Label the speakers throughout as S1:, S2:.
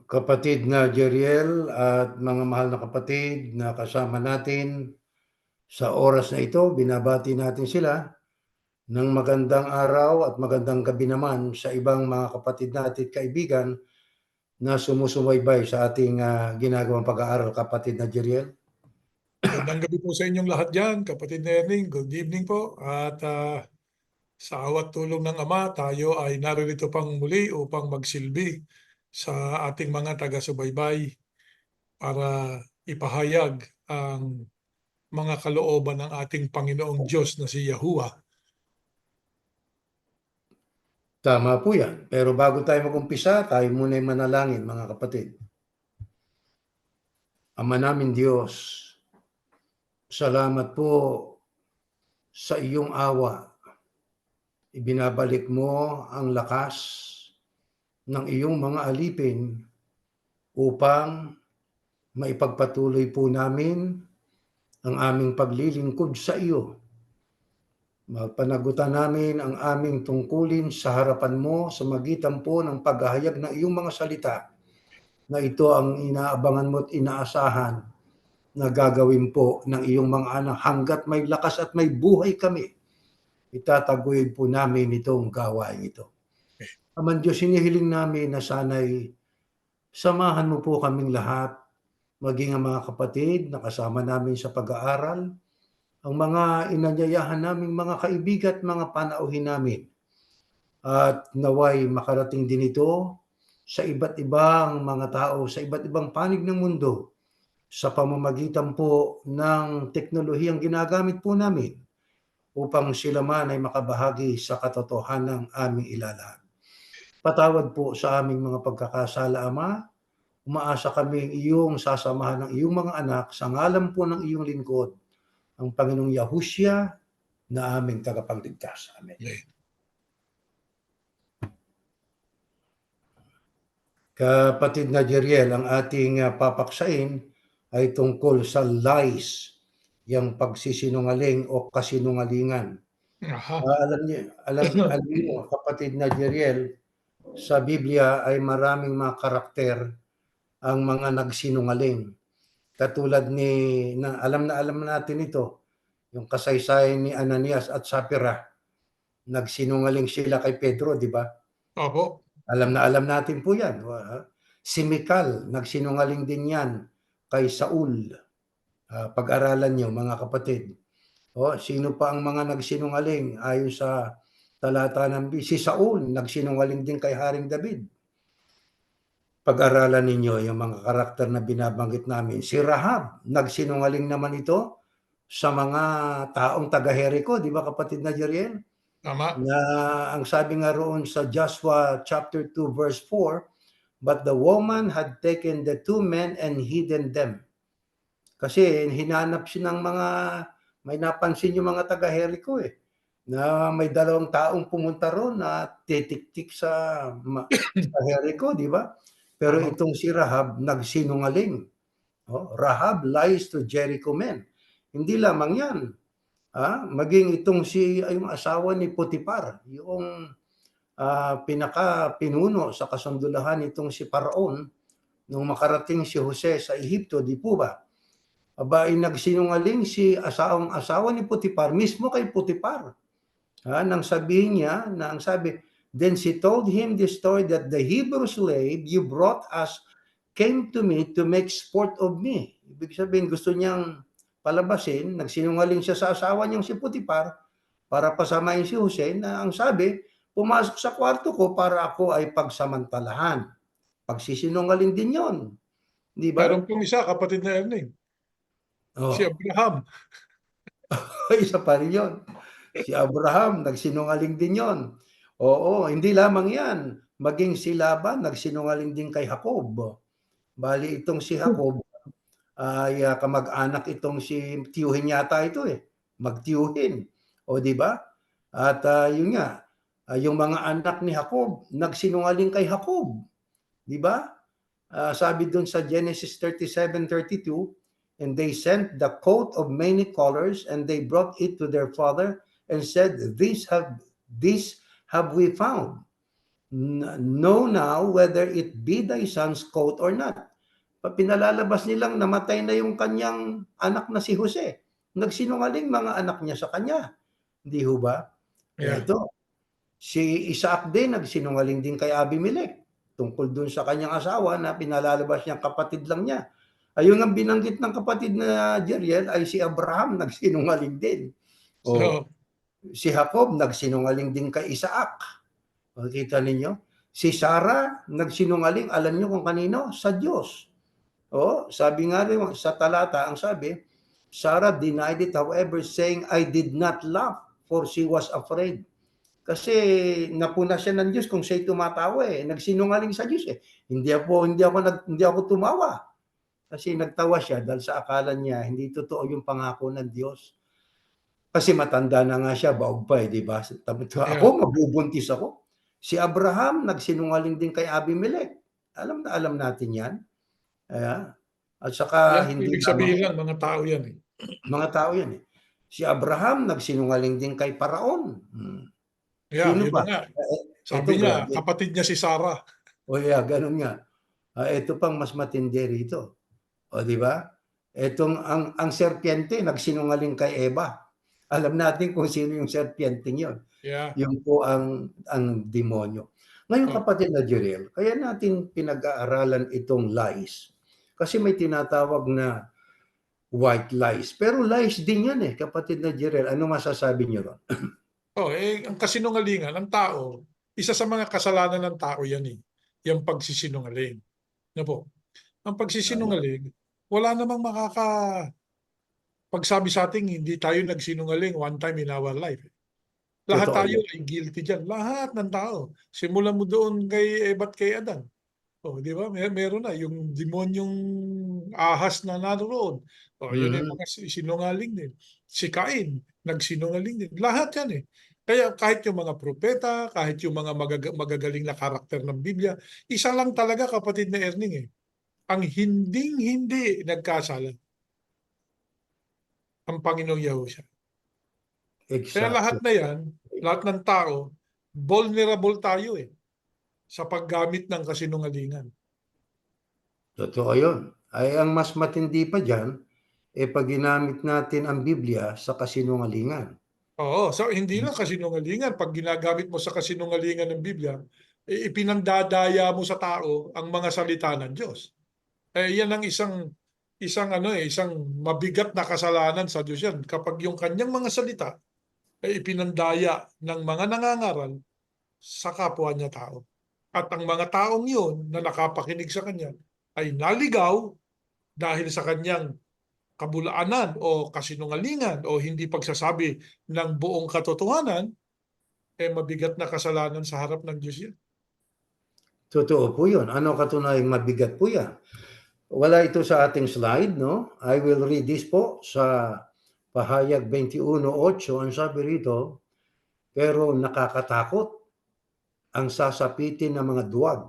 S1: Kapatid na Jeriel at mga mahal na kapatid na kasama natin sa oras na ito, binabati natin sila ng magandang araw at magandang gabi naman sa ibang mga kapatid natin at kaibigan na sumusubaybay sa ating ginagawang pag-aaral, kapatid na Jeriel.
S2: Magandang gabi po sa inyong lahat dyan, kapatid na Erning. Good evening po. At sa awat tulong ng Ama, tayo ay naririto pang muli upang magsilbi sa ating mga taga-subaybay para ipahayag ang mga kalooban ng ating Panginoong Diyos na si Yahuwah.
S1: Tama po yan. Pero bago tayo mag-umpisa, tayo muna ay manalangin, mga kapatid. Ama namin Diyos, salamat po sa iyong awa. Ibinabalik mo ang lakas ng iyong mga alipin upang maipagpatuloy po namin ang aming paglilingkod sa iyo. Mapanagutan namin ang aming tungkulin sa harapan mo sa magitan po ng paghahayag ng iyong mga salita na ito ang inaabangan mo at inaasahan na gagawin po ng iyong mga anak hanggat may lakas at may buhay kami. Itataguyod po namin itong gawain ito. Aman Diyos, hinihiling namin na sana'y samahan mo po kaming lahat, maging ang mga kapatid na kasama namin sa pag-aaral, ang mga inanyayahan naming mga kaibigan at mga panauhin namin. At naway makarating din ito sa iba't ibang mga tao, sa iba't ibang panig ng mundo, sa pamamagitan po ng teknolohiyang ginagamit po namin upang sila man ay makabahagi sa katotohanan ng aming ilalahad. Patawad po sa aming mga pagkakasala, Ama. Umaasa kami iyong sasamahan ng iyong mga anak sa ngalan po ng iyong lingkod, ang Panginoong Yahushua na aming tagapagligtas. Amen. Kapatid na Jeriel, ang ating papaksain ay tungkol sa lies, yung pagsisinungaling o kasinungalingan. Alam niyo, kapatid na Jeriel, sa Biblia ay maraming mga karakter ang mga nagsinungaling. Katulad alam natin ito, yung kasaysayan ni Ananias at Sapphira. Nagsinungaling sila kay Pedro, di ba?
S2: Opo.
S1: Alam natin po yan. Si Mikal, nagsinungaling din yan kay Saul. Pag-aralan nyo, mga kapatid. Sino pa ang mga nagsinungaling ayon sa talata ng si Saul, nagsinungaling din kay Haring David. Pag-aralan ninyo yung mga karakter na binabanggit namin. Si Rahab, nagsinungaling naman ito sa mga taong taga-Jericho, di ba kapatid na Jeriel?
S2: Tama.
S1: Na ang sabi nga roon sa Joshua chapter 2 verse 4, but the woman had taken the two men and hidden them. Kasi hinanap siya ng mga, may napansin yung mga taga-Jericho na may dalawang taong pumunta roon na titik-tik sa Jericho, di ba? Pero itong si Rahab, nagsinungaling. Rahab lies to Jericho men. Hindi lamang yan. Maging itong yung asawa ni Potiphar, yung pinaka-pinuno sa kasundulahan itong si Paraon, nung makarating si Jose sa Ehipto, di po ba? Ay nagsinungaling si asawa ni Potiphar, mismo kay Potiphar. Nang sabihin niya, na ang sabi, then she told him the story that the Hebrew slave you brought us came to me to make sport of me. Ibig sabihin, gusto niyang palabasin, nagsinungaling siya sa asawa niyang si Potiphar para pasamahin si Jose, na ang sabi, pumasok sa kwarto ko para ako ay pagsamantalahan. Pagsisinungaling din yon. Di ba?
S2: Meron pong isa, kapatid na Erning. Si Abraham.
S1: Isa pa rin yun. Si Abraham, nagsinungaling din yon. Oo, hindi lamang yan. Maging si Laban, nagsinungaling din kay Jacob. Bali itong si Jacob, ay kamag-anak itong si tiyuhin yata ito magtiyuhin. O di ba? At yun nga, yung mga anak ni Jacob, nagsinungaling kay Jacob. Di ba? Sabi dun sa Genesis 37:32, and they sent the coat of many colors, and they brought it to their father, and said, this have we found. Know now whether it be thy son's coat or not. Pinalalabas nilang namatay na yung kanyang anak na si Jose. Nagsinungaling mga anak niya sa kanya. Hindi ho ba?
S2: Yeah.
S1: Eto, si Isaac din nagsinungaling din kay Abimelech tungkol dun sa kanyang asawa na pinalalabas niyang kapatid lang niya. Ayun ang binanggit ng kapatid na Jeriel ay si Abraham nagsinungaling din. O
S2: So,
S1: si Jacob nagsinungaling din kay Isaac. Makikita ninyo? Si Sarah nagsinungaling, alam niyo kung kanino? Sa Diyos. O, sabi nga rin sa talata, ang sabi, Sarah denied it however saying, I did not laugh for she was afraid. Kasi napuna siya ng Diyos kung siya'y tumatawa eh. Nagsinungaling sa Diyos eh. Hindi ako tumawa. Kasi nagtawa siya dahil sa akala niya hindi totoo yung pangako ng Diyos. Kasi matanda na nga siya, baog pa eh, di ba? Ako,
S2: yeah.
S1: mabubuntis ako. Si Abraham, nagsinungaling din kay Abimelech. Alam na alam natin yan. At saka
S2: Yan,
S1: hindi
S2: ibig
S1: lamang
S2: sabihin lang, mga tao yan eh.
S1: mga tao yan eh. Si Abraham, nagsinungaling din kay Paraon.
S2: Yeah,
S1: Sino
S2: yun na
S1: pa?
S2: nga.
S1: Ito,
S2: Sabi niya,
S1: grabe.
S2: kapatid niya si Sarah.
S1: O yeah, ganun nga. Ito pang mas matindi rito. O di ba? Etong ang serpiente nagsinungaling kay Eva. Alam natin kung sino yung serpienteng yon.
S2: Yeah.
S1: Yun po ang demonyo. Ngayon
S2: Oh,
S1: kapatid na Jeriel, kaya natin pinag-aaralan itong lies. Kasi may tinatawag na white lies. Pero lies din yan eh, kapatid na Jeriel. Ano masasabi niyo ron?
S2: ang kasinungalingan ng tao, isa sa mga kasalanan ng tao yan eh. Yung pagsisinungaling. Ano po? Ang pagsisinungaling, wala namang pagsabi sa atin, hindi tayo nagsinungaling one time in our life. Lahat
S1: Totoo
S2: tayo
S1: yan.
S2: ay guilty dyan. Lahat ng tao. Simulan mo doon kay Eva at kay Adan. Oh, di ba? Meron na yung demonyong ahas na naroon. Oh, yun yung
S1: Mhm.
S2: mga sinungaling din. Si Cain, nagsinungaling din. Lahat yan eh. Kaya kahit yung mga propeta, kahit yung mga magagaling na karakter ng Biblia, isa lang talaga kapatid na Erning eh. Ang hinding-hindi nagkasala, ang Panginoong Yahushua. Kaya lahat
S1: Eksakto.
S2: na yan, lahat ng tao, vulnerable tayo eh sa paggamit ng kasinungalingan.
S1: Totoo yun. Ay ang mas matindi pa diyan, pag ginamit natin ang Biblia sa kasinungalingan.
S2: Oo, so hindi lang kasinungalingan. Pag ginagamit mo sa kasinungalingan ng Biblia, ipinandadaya mo sa tao ang mga salita ng Diyos. Yan ang isang mabigat na kasalanan sa Diyos yan. Kapag yung kanyang mga salita ay ipinandaya ng mga nangangaral sa kapwa niya tao. At ang mga taong yun na nakapakinig sa kanya ay naligaw dahil sa kanyang kabulaanan o kasinungalingan o hindi pagsasabi ng buong katotohanan, mabigat na kasalanan sa harap ng Diyos yan.
S1: Totoo po yun. Ano katunayang mabigat po yan? Wala ito sa ating slide, no? I will read this po sa Pahayag 21:8. Ang sabi rito, pero nakakatakot ang sasapitin ng mga duwag,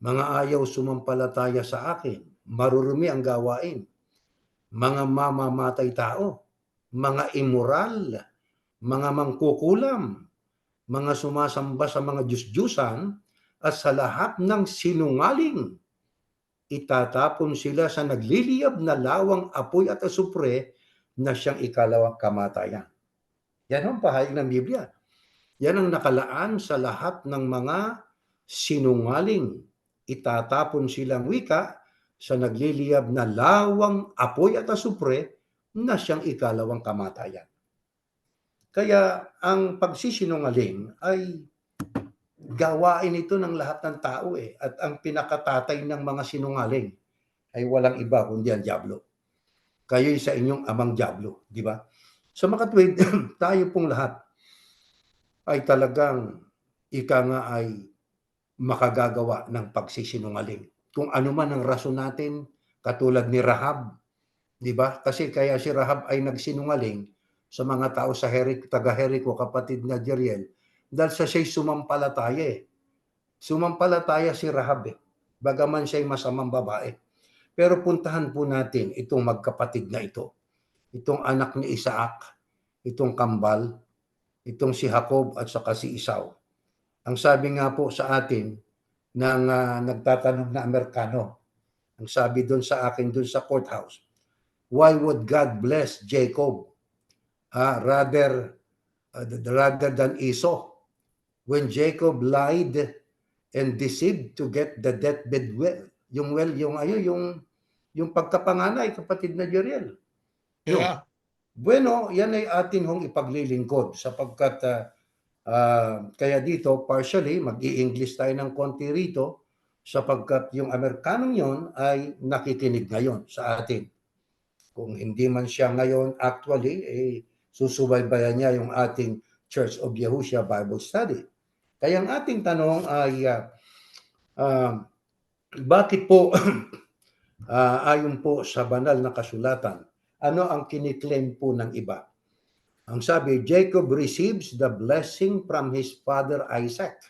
S1: mga ayaw sumampalataya sa akin, marurumi ang gawain, mga mamamatay tao, mga immoral, mga mangkukulam, mga sumasamba sa mga Diyos-Diyusan, at sa lahat ng sinungaling. Itatapon sila sa nagliliyab na lawang apoy at asupre na siyang ikalawang kamatayan. Yan ang pahayag ng Biblia. Yan ang nakalaan sa lahat ng mga sinungaling. Itatapon silang wika sa nagliliyab na lawang apoy at asupre na siyang ikalawang kamatayan. Kaya ang pagsisinungaling ay gawain ito ng lahat ng tao eh. At ang pinakatatay ng mga sinungaling ay walang iba kundi ang Diablo. Kayo'y sa inyong amang Diablo, di ba? So makatwid, tayo pong lahat ay talagang ika nga ay makagagawa ng pagsisinungaling. Kung ano man ang rason natin, katulad ni Rahab, di ba? Kasi kaya si Rahab ay nagsinungaling sa mga tao sa taga-Jericho, kapatid na Jeriel, dahil sa siya'y sumampalataya eh. Sumampalataya si Rahab eh. Bagaman siya'y masamang babae. Pero puntahan po natin itong magkapatid na ito. Itong anak ni Isaac, itong kambal, itong si Jacob at saka si Esau. Ang sabi nga po sa atin ng nagtatanong na Amerikano, ang sabi doon sa akin doon sa courthouse, why would God bless Jacob rather than Esau when Jacob lied and deceived to get the deathbed well? Yung pagkapanganay, kapatid na Jeriel. Yung,
S2: Yeah.
S1: bueno, yan ay atin hong ipaglilingkod sapagkat kaya dito, partially, mag-i-English tayo ng konti rito sapagkat yung Amerikanong yon ay nakikinig ngayon sa atin. Kung hindi man siya ngayon, actually, susubaybayan niya yung ating Church of Yahushua Bible Study. Kaya ang ating tanong ay, bakit po, ayon po sa banal na kasulatan, ano ang kiniklaim po ng iba? Ang sabi, Jacob receives the blessing from his father Isaac.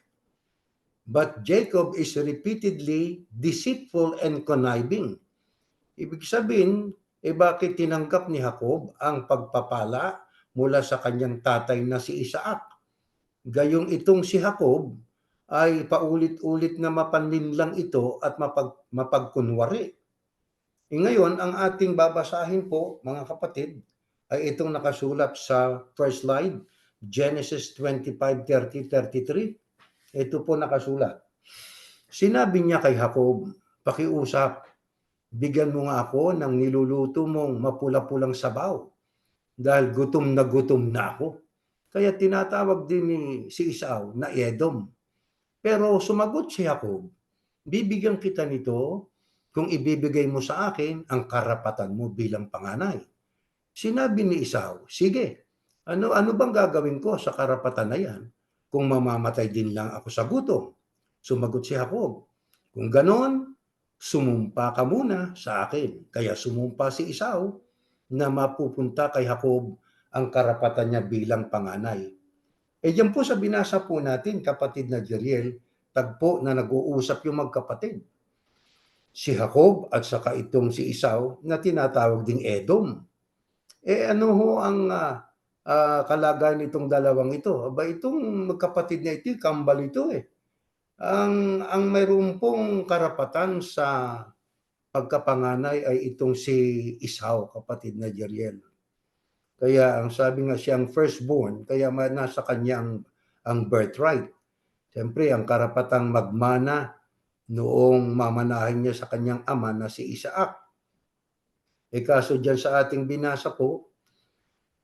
S1: But Jacob is repeatedly deceitful and conniving. Ibig sabihin, bakit tinanggap ni Jacob ang pagpapala mula sa kanyang tatay na si Isaac? Gayong itong si Jacob ay paulit-ulit na mapanlinlang ito at mapagkunwari. Ngayon, ang ating babasahin po, mga kapatid, ay itong nakasulat sa first slide, Genesis 25:30-33. Ito po nakasulat. Sinabi niya kay Jacob, pakiusap, bigyan mo nga ako ng niluluto mong mapula-pulang sabaw dahil gutom na ako. Kaya tinatawag din ni si Esau na Edom. Pero sumagot si Jacob, bibigyan kita nito kung ibibigay mo sa akin ang karapatan mo bilang panganay. Sinabi ni Esau, sige, ano bang gagawin ko sa karapatan na yan kung mamamatay din lang ako sa gutom? Sumagot si Jacob, kung ganon, sumumpa ka muna sa akin. Kaya sumumpa si Esau na mapupunta kay Jacob ang karapatan niya bilang panganay. Diyan po sa binasa po natin, kapatid na Jeriel, tagpo na nag-uusap yung magkapatid. Si Jacob at saka itong si Esau na tinatawag ding Edom. Ano ho ang kalagayan nitong dalawang ito? Aba, itong magkapatid na ito, kambal ito eh. Ang mayroon pong karapatan sa pagkapanganay ay itong si Esau, kapatid na Jeriel. Kaya ang sabi nga siyang firstborn, kaya nasa kanya ang birthright. Siyempre, ang karapatang magmana noong mamanahin niya sa kanyang ama na si Isaac. Kaso dyan sa ating binasa po,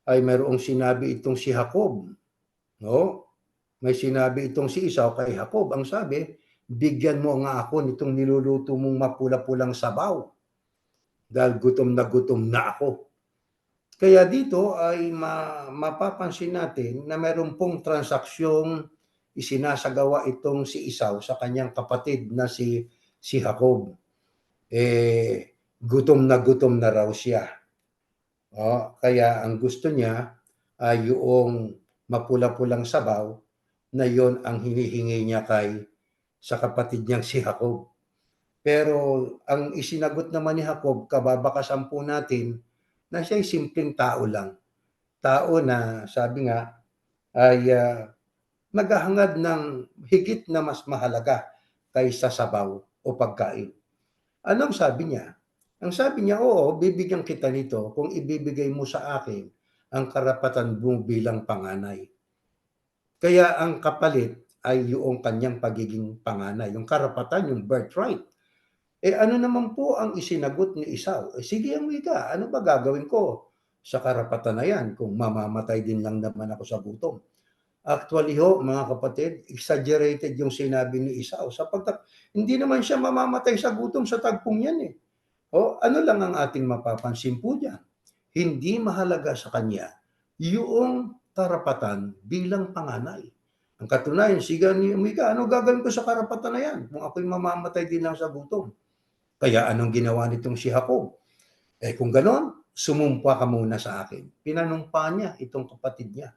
S1: ay mayroong sinabi itong si Jacob. No? May sinabi itong si Esau kay Jacob. Ang sabi, bigyan mo nga ako nitong niluluto mong mapula-pulang sabaw. Dahil gutom na ako. Kaya dito ay mapapansin natin na mayroon pong transaksyong isinasagawa itong si Esau sa kanyang kapatid na si Jacob. Gutom na raw siya. Kaya ang gusto niya ay yung mapula-pulang sabaw na yon ang hinihingi niya sa kapatid niyang si Jacob. Pero ang isinagot naman ni Jacob, kababakasan po natin, na siya ay simpleng tao lang. Tao na sabi nga ay naghahangad ng higit na mas mahalaga kaysa sabaw o pagkain. Anong sabi niya? Ang sabi niya, oo, bibigyan kita nito kung ibibigay mo sa akin ang karapatan mo bilang panganay. Kaya ang kapalit ay yung kanyang pagiging panganay, yung karapatan, yung birthright. Ano naman po ang isinagot ni Esau? Sige, ang wika, ano ba gagawin ko sa karapatan na yan kung mamamatay din lang naman ako sa gutom? Actually ho, mga kapatid, exaggerated yung sinabi ni Esau sapagkat hindi naman siya mamamatay sa gutom sa tagpong yan eh. Ano lang ang ating mapapansin po dyan? Hindi mahalaga sa kanya yung karapatan bilang panganay. Ang katunayan, siga ni Mika, ano gagawin ko sa karapatan na yan kung ako'y mamamatay din lang sa gutom? Kaya anong ginawa nitong si Jacob? Kung ganon, sumumpa ka muna sa akin. Pinanumpa niya itong kapatid niya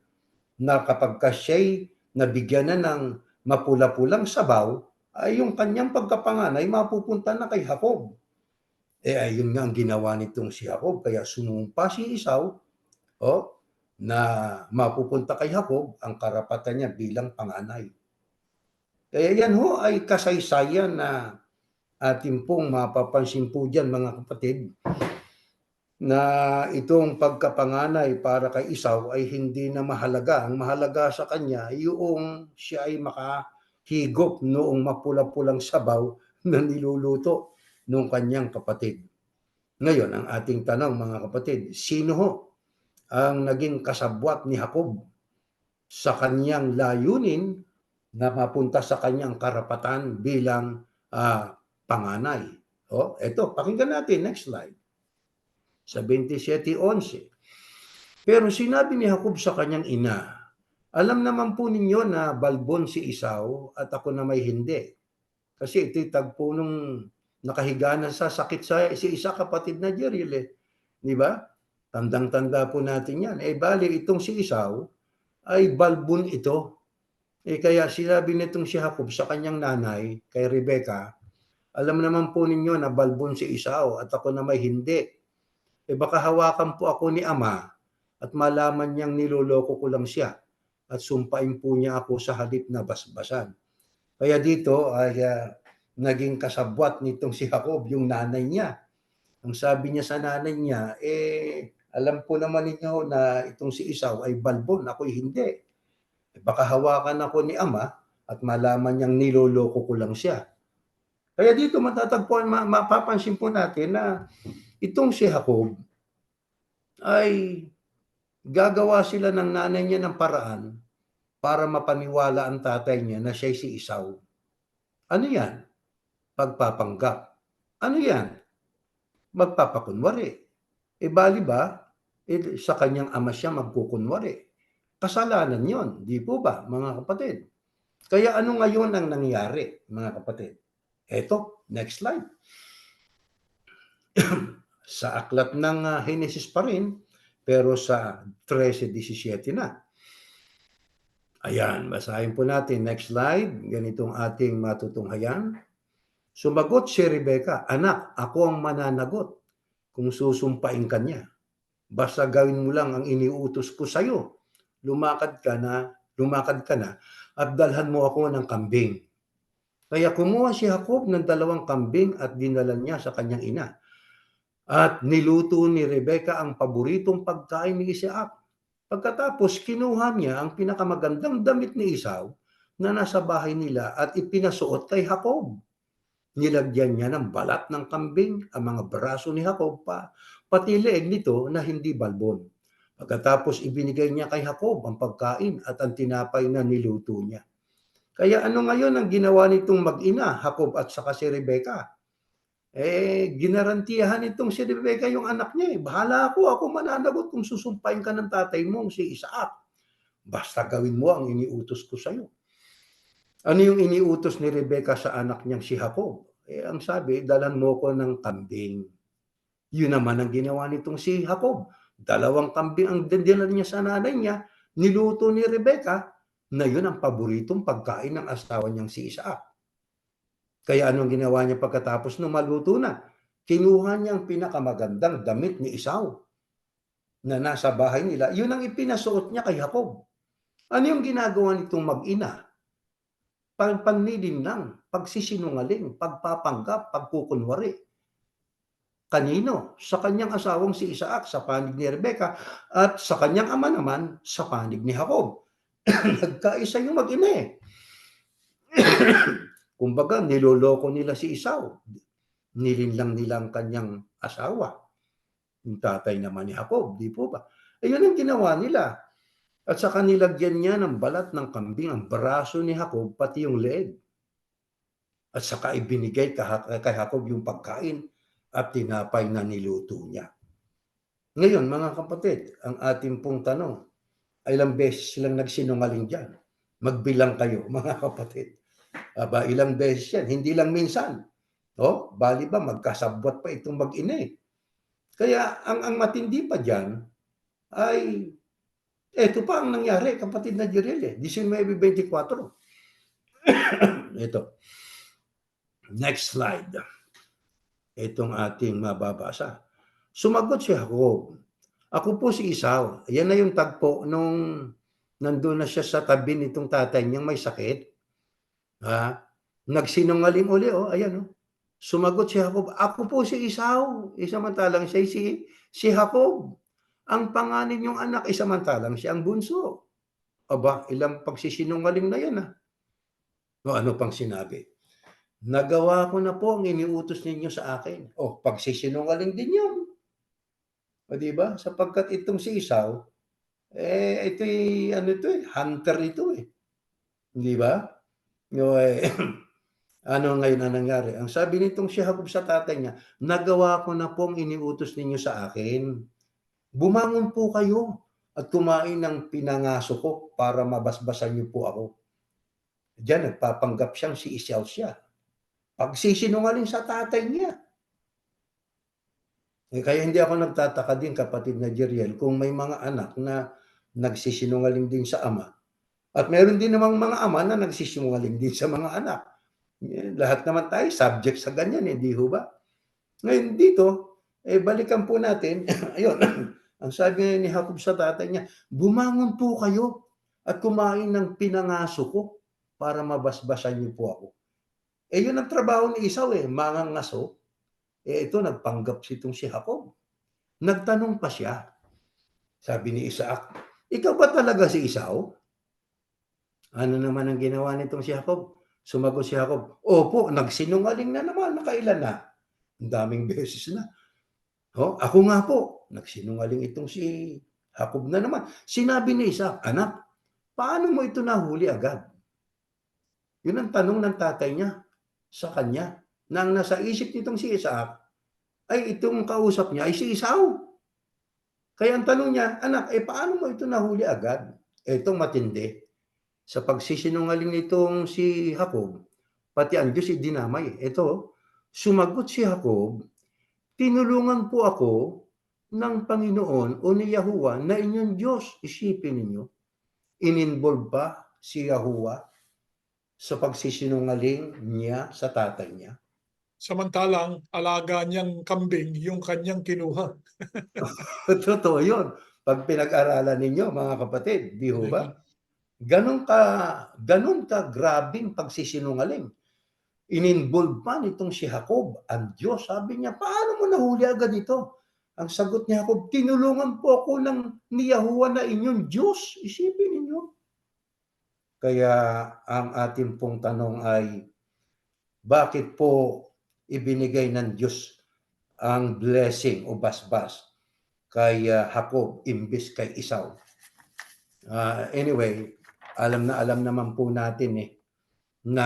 S1: na kapag siya'y nabigyan na ng mapula-pulang sabaw, ay yung kanyang pagkapanganay mapupunta na kay Jacob. Ayun nga ang ginawa nitong si Jacob. Kaya sumumpa si Esau na mapupunta kay Jacob ang karapatan niya bilang panganay. Kaya yan ho ay kasaysayan na atin pong mapapansin po diyan mga kapatid, na itong pagkapanganay para kay Esau ay hindi na mahalaga. Ang mahalaga sa kanya yung siya ay makahigop noong mapula-pulang sabaw na niluluto nung kanyang kapatid. Ngayon, ang ating tanong mga kapatid, sino ho ang naging kasabwat ni Jacob sa kanyang layunin na mapunta sa kanyang karapatan bilang panganay? Eto, pakinggan natin, next slide. Sa 27:11. Pero sinabi ni Jacob sa kanyang ina, alam naman po ninyo na balbon si Esau at ako na may hindi. Kasi ito'y tagpo nung nakahiga na sa sakit si isa kapatid na Jeriel eh. Di ba? Tandang-tanda po natin yan. Bali, itong si Esau ay balbon ito. Kaya sinabi nitong si Jacob sa kanyang nanay, kay Rebecca, alam naman po ninyo na balbon si Esau at ako na may hindi. Baka hawakan po ako ni ama at malaman niyang niloloko ko lang siya at sumpain po niya ako sa halip na basbasan. Kaya dito ay naging kasabwat nitong si Jacob, yung nanay niya. Ang sabi niya sa nanay niya, alam po naman ninyo na itong si Esau ay balbon, ako'y hindi. Baka hawakan ako ni ama at malaman niyang niloloko ko lang siya. Kaya dito matatagpuan, mapapansin po natin na itong si Jacob ay gagawa sila ng nanay niya ng paraan para mapaniwala ang tatay niya na siya'y si Esau. Ano yan? Pagpapanggap. Ano yan? Magpapakunwari. Bali ba, sa kanyang ama siya magkukunwari. Kasalanan yon, di po ba mga kapatid? Kaya ano ngayon ang nangyari mga kapatid? Eto, next slide. Sa aklat ng Henesis pa rin, pero sa 13:17 na. Ayan, basahin po natin. Next slide. Ganitong ating matutunghayan. Sumagot si Rebecca, anak, ako ang mananagot kung susumpain ka niya. Basta gawin mo lang ang iniutos ko sa'yo. Lumakad ka na at dalhan mo ako ng kambing. Kaya kumuha si Jacob ng 2 kambing at dinala niya sa kanyang ina. At niluto ni Rebecca ang paboritong pagkain ni Isaac. Pagkatapos, kinuha niya ang pinakamagandang damit ni Esau na nasa bahay nila at ipinasuot kay Jacob. Nilagyan niya ng balat ng kambing ang mga braso ni Jacob pati leeg nito na hindi balbon. Pagkatapos ibinigay niya kay Jacob ang pagkain at ang tinapay na niluto niya. Kaya ano ngayon ang ginawa nitong mag-ina, Jacob at saka si Rebecca? Ginarantiyahan itong si Rebecca yung anak niya. Bahala ako mananagot kung susumpain ka ng tatay mong si Isaac. Basta gawin mo ang iniutos ko sa'yo. Ano yung iniutos ni Rebecca sa anak niyang si Jacob? Ang sabi, dalan mo ko ng kambing. Yun naman ang ginawa nitong si Jacob. 2 kambing ang dinala niya sa nanay niya, niluto ni Rebecca, na yun ang paboritong pagkain ng asawa niyang si Isaac. Kaya anong ginawa niya pagkatapos nung maluto na? Kinuha niya ang pinakamagandang damit ni Esau na nasa bahay nila. Yun ang ipinasuot niya kay Jacob. Ano yung ginagawa nitong mag-ina? Panlilinlang, pagsisinungaling, pagpapanggap, pagkukunwari. Kanino? Sa kanyang asawang si Isaac, sa panig ni Rebecca, at sa kanyang ama naman, sa panig ni Jacob. Nagkaisa yung mag-ina eh. Kumbaga, niloloko nila si Esau. Nilinlang nila ang kanyang asawa. Yung tatay naman ni Jacob, di po ba? Yun ang ginawa nila. At saka nilagyan niya ng balat ng kambing ang braso ni Jacob, pati yung leeg. At saka ibinigay kay Jacob yung pagkain at tinapay na niluto niya. Ngayon, mga kapatid, ang ating pong tanong, ilang beses silang nagsinungaling dyan? Magbilang kayo, mga kapatid. Aba, ilang beses yan, hindi lang minsan. Bali ba, magkasabwat pa itong mag-ina eh. Kaya ang matindi pa dyan ay ito pa ang nangyari, kapatid na Jeriel 19:24. Ito. Next slide. Itong ating mababasa. Sumagot si Jacob, ako po si Esau. Yan na yung tagpo nung nandun na siya sa tabi nitong tatay niyang may sakit. Nagsinungaling uli, ayan. Sumagot si Jacob, "Ako po si Esau." Samantalang siya'y si Jacob, ang panganay niyong anak, samantalang siya ang bunso. Aba, ilang pagsisinungaling na 'yan, ano pang sinabi? "Nagawa ko na po ang iniutos ninyo sa akin." Pagsisinungaling din 'yun. 'Di ba? Sapagkat itong si Esau, ito'y ano 'to, hunter ito, 'di ba? Ano ngayon ang nangyari? Ang sabi nitong si Jacob sa tatay niya, "Nagawa ko na po ang iniutos ninyo sa akin. Bumangon po kayo at kumain ng pinangaso ko para mabasbasan niyo po ako." Diyan nagpapanggap siyang si Esau siya. Pagsisinungaling sa tatay niya. Kaya hindi ako nagtataka din, kapatid na Jeriel, kung may mga anak na nagsisinungaling din sa ama. At meron din namang mga ama na nagsisinungaling din sa mga anak. Lahat naman tayo subject sa ganyan, di ho ba? Ngayon dito, balikan po natin, ayun, ang sabi ni Jacob sa tatay niya, "Bumangon po kayo at kumain ng pinangaso ko para mabasbasan niyo po ako." Yun ang trabaho ni Esau, mangangaso. Ito nagpanggap itong si Jacob. Nagtanong pa siya. Sabi ni Isaac, "Ikaw ba talaga si Esau?" Ano naman ang ginawa nitong si Jacob? Sumagot si Jacob, "Opo, nagsinungaling na naman, nakailan na? Ang daming beses na." Ako nga po, nagsinungaling itong si Jacob na naman. Sinabi ni Isaac, "Anak, paano mo ito nahuli agad?" Yun ang tanong ng tatay niya sa kanya, na ang nasa isip nitong si Isaac ay itong kausap niya ay si Esau. Kaya ang tanong niya, "Anak, paano mo ito nahuli agad?" Itong matindi. Sa pagsisinungaling nitong si Jacob, pati ang Diyos dinamay. Ito, sumagot si Jacob, "Tinulungan po ako ng Panginoon o ni Yahuwah na inyong Diyos." Isipin ninyo, in-involve pa si Yahuwah sa pagsisinungaling niya sa tatay niya.
S2: Samantalang alaga niyang kambing yung kanyang kinuha.
S1: Totoo yun. Pag pinag-aralan ninyo, mga kapatid, di ho
S2: Di ba?
S1: ba? Ganun ka grabing pagsisinungaling. In-involve pa nitong si Jacob ang Diyos. Sabi niya, "Paano mo nahuli agad ito?" Ang sagot ni Jacob, "Tinulungan po ako ni Yahuwah na inyong Diyos." Isipin ninyo. Kaya ang ating pong tanong ay, bakit po ibinigay ng Diyos ang blessing o basbas kay Jacob imbis kay Esau? Anyway, alam na alam naman po natin na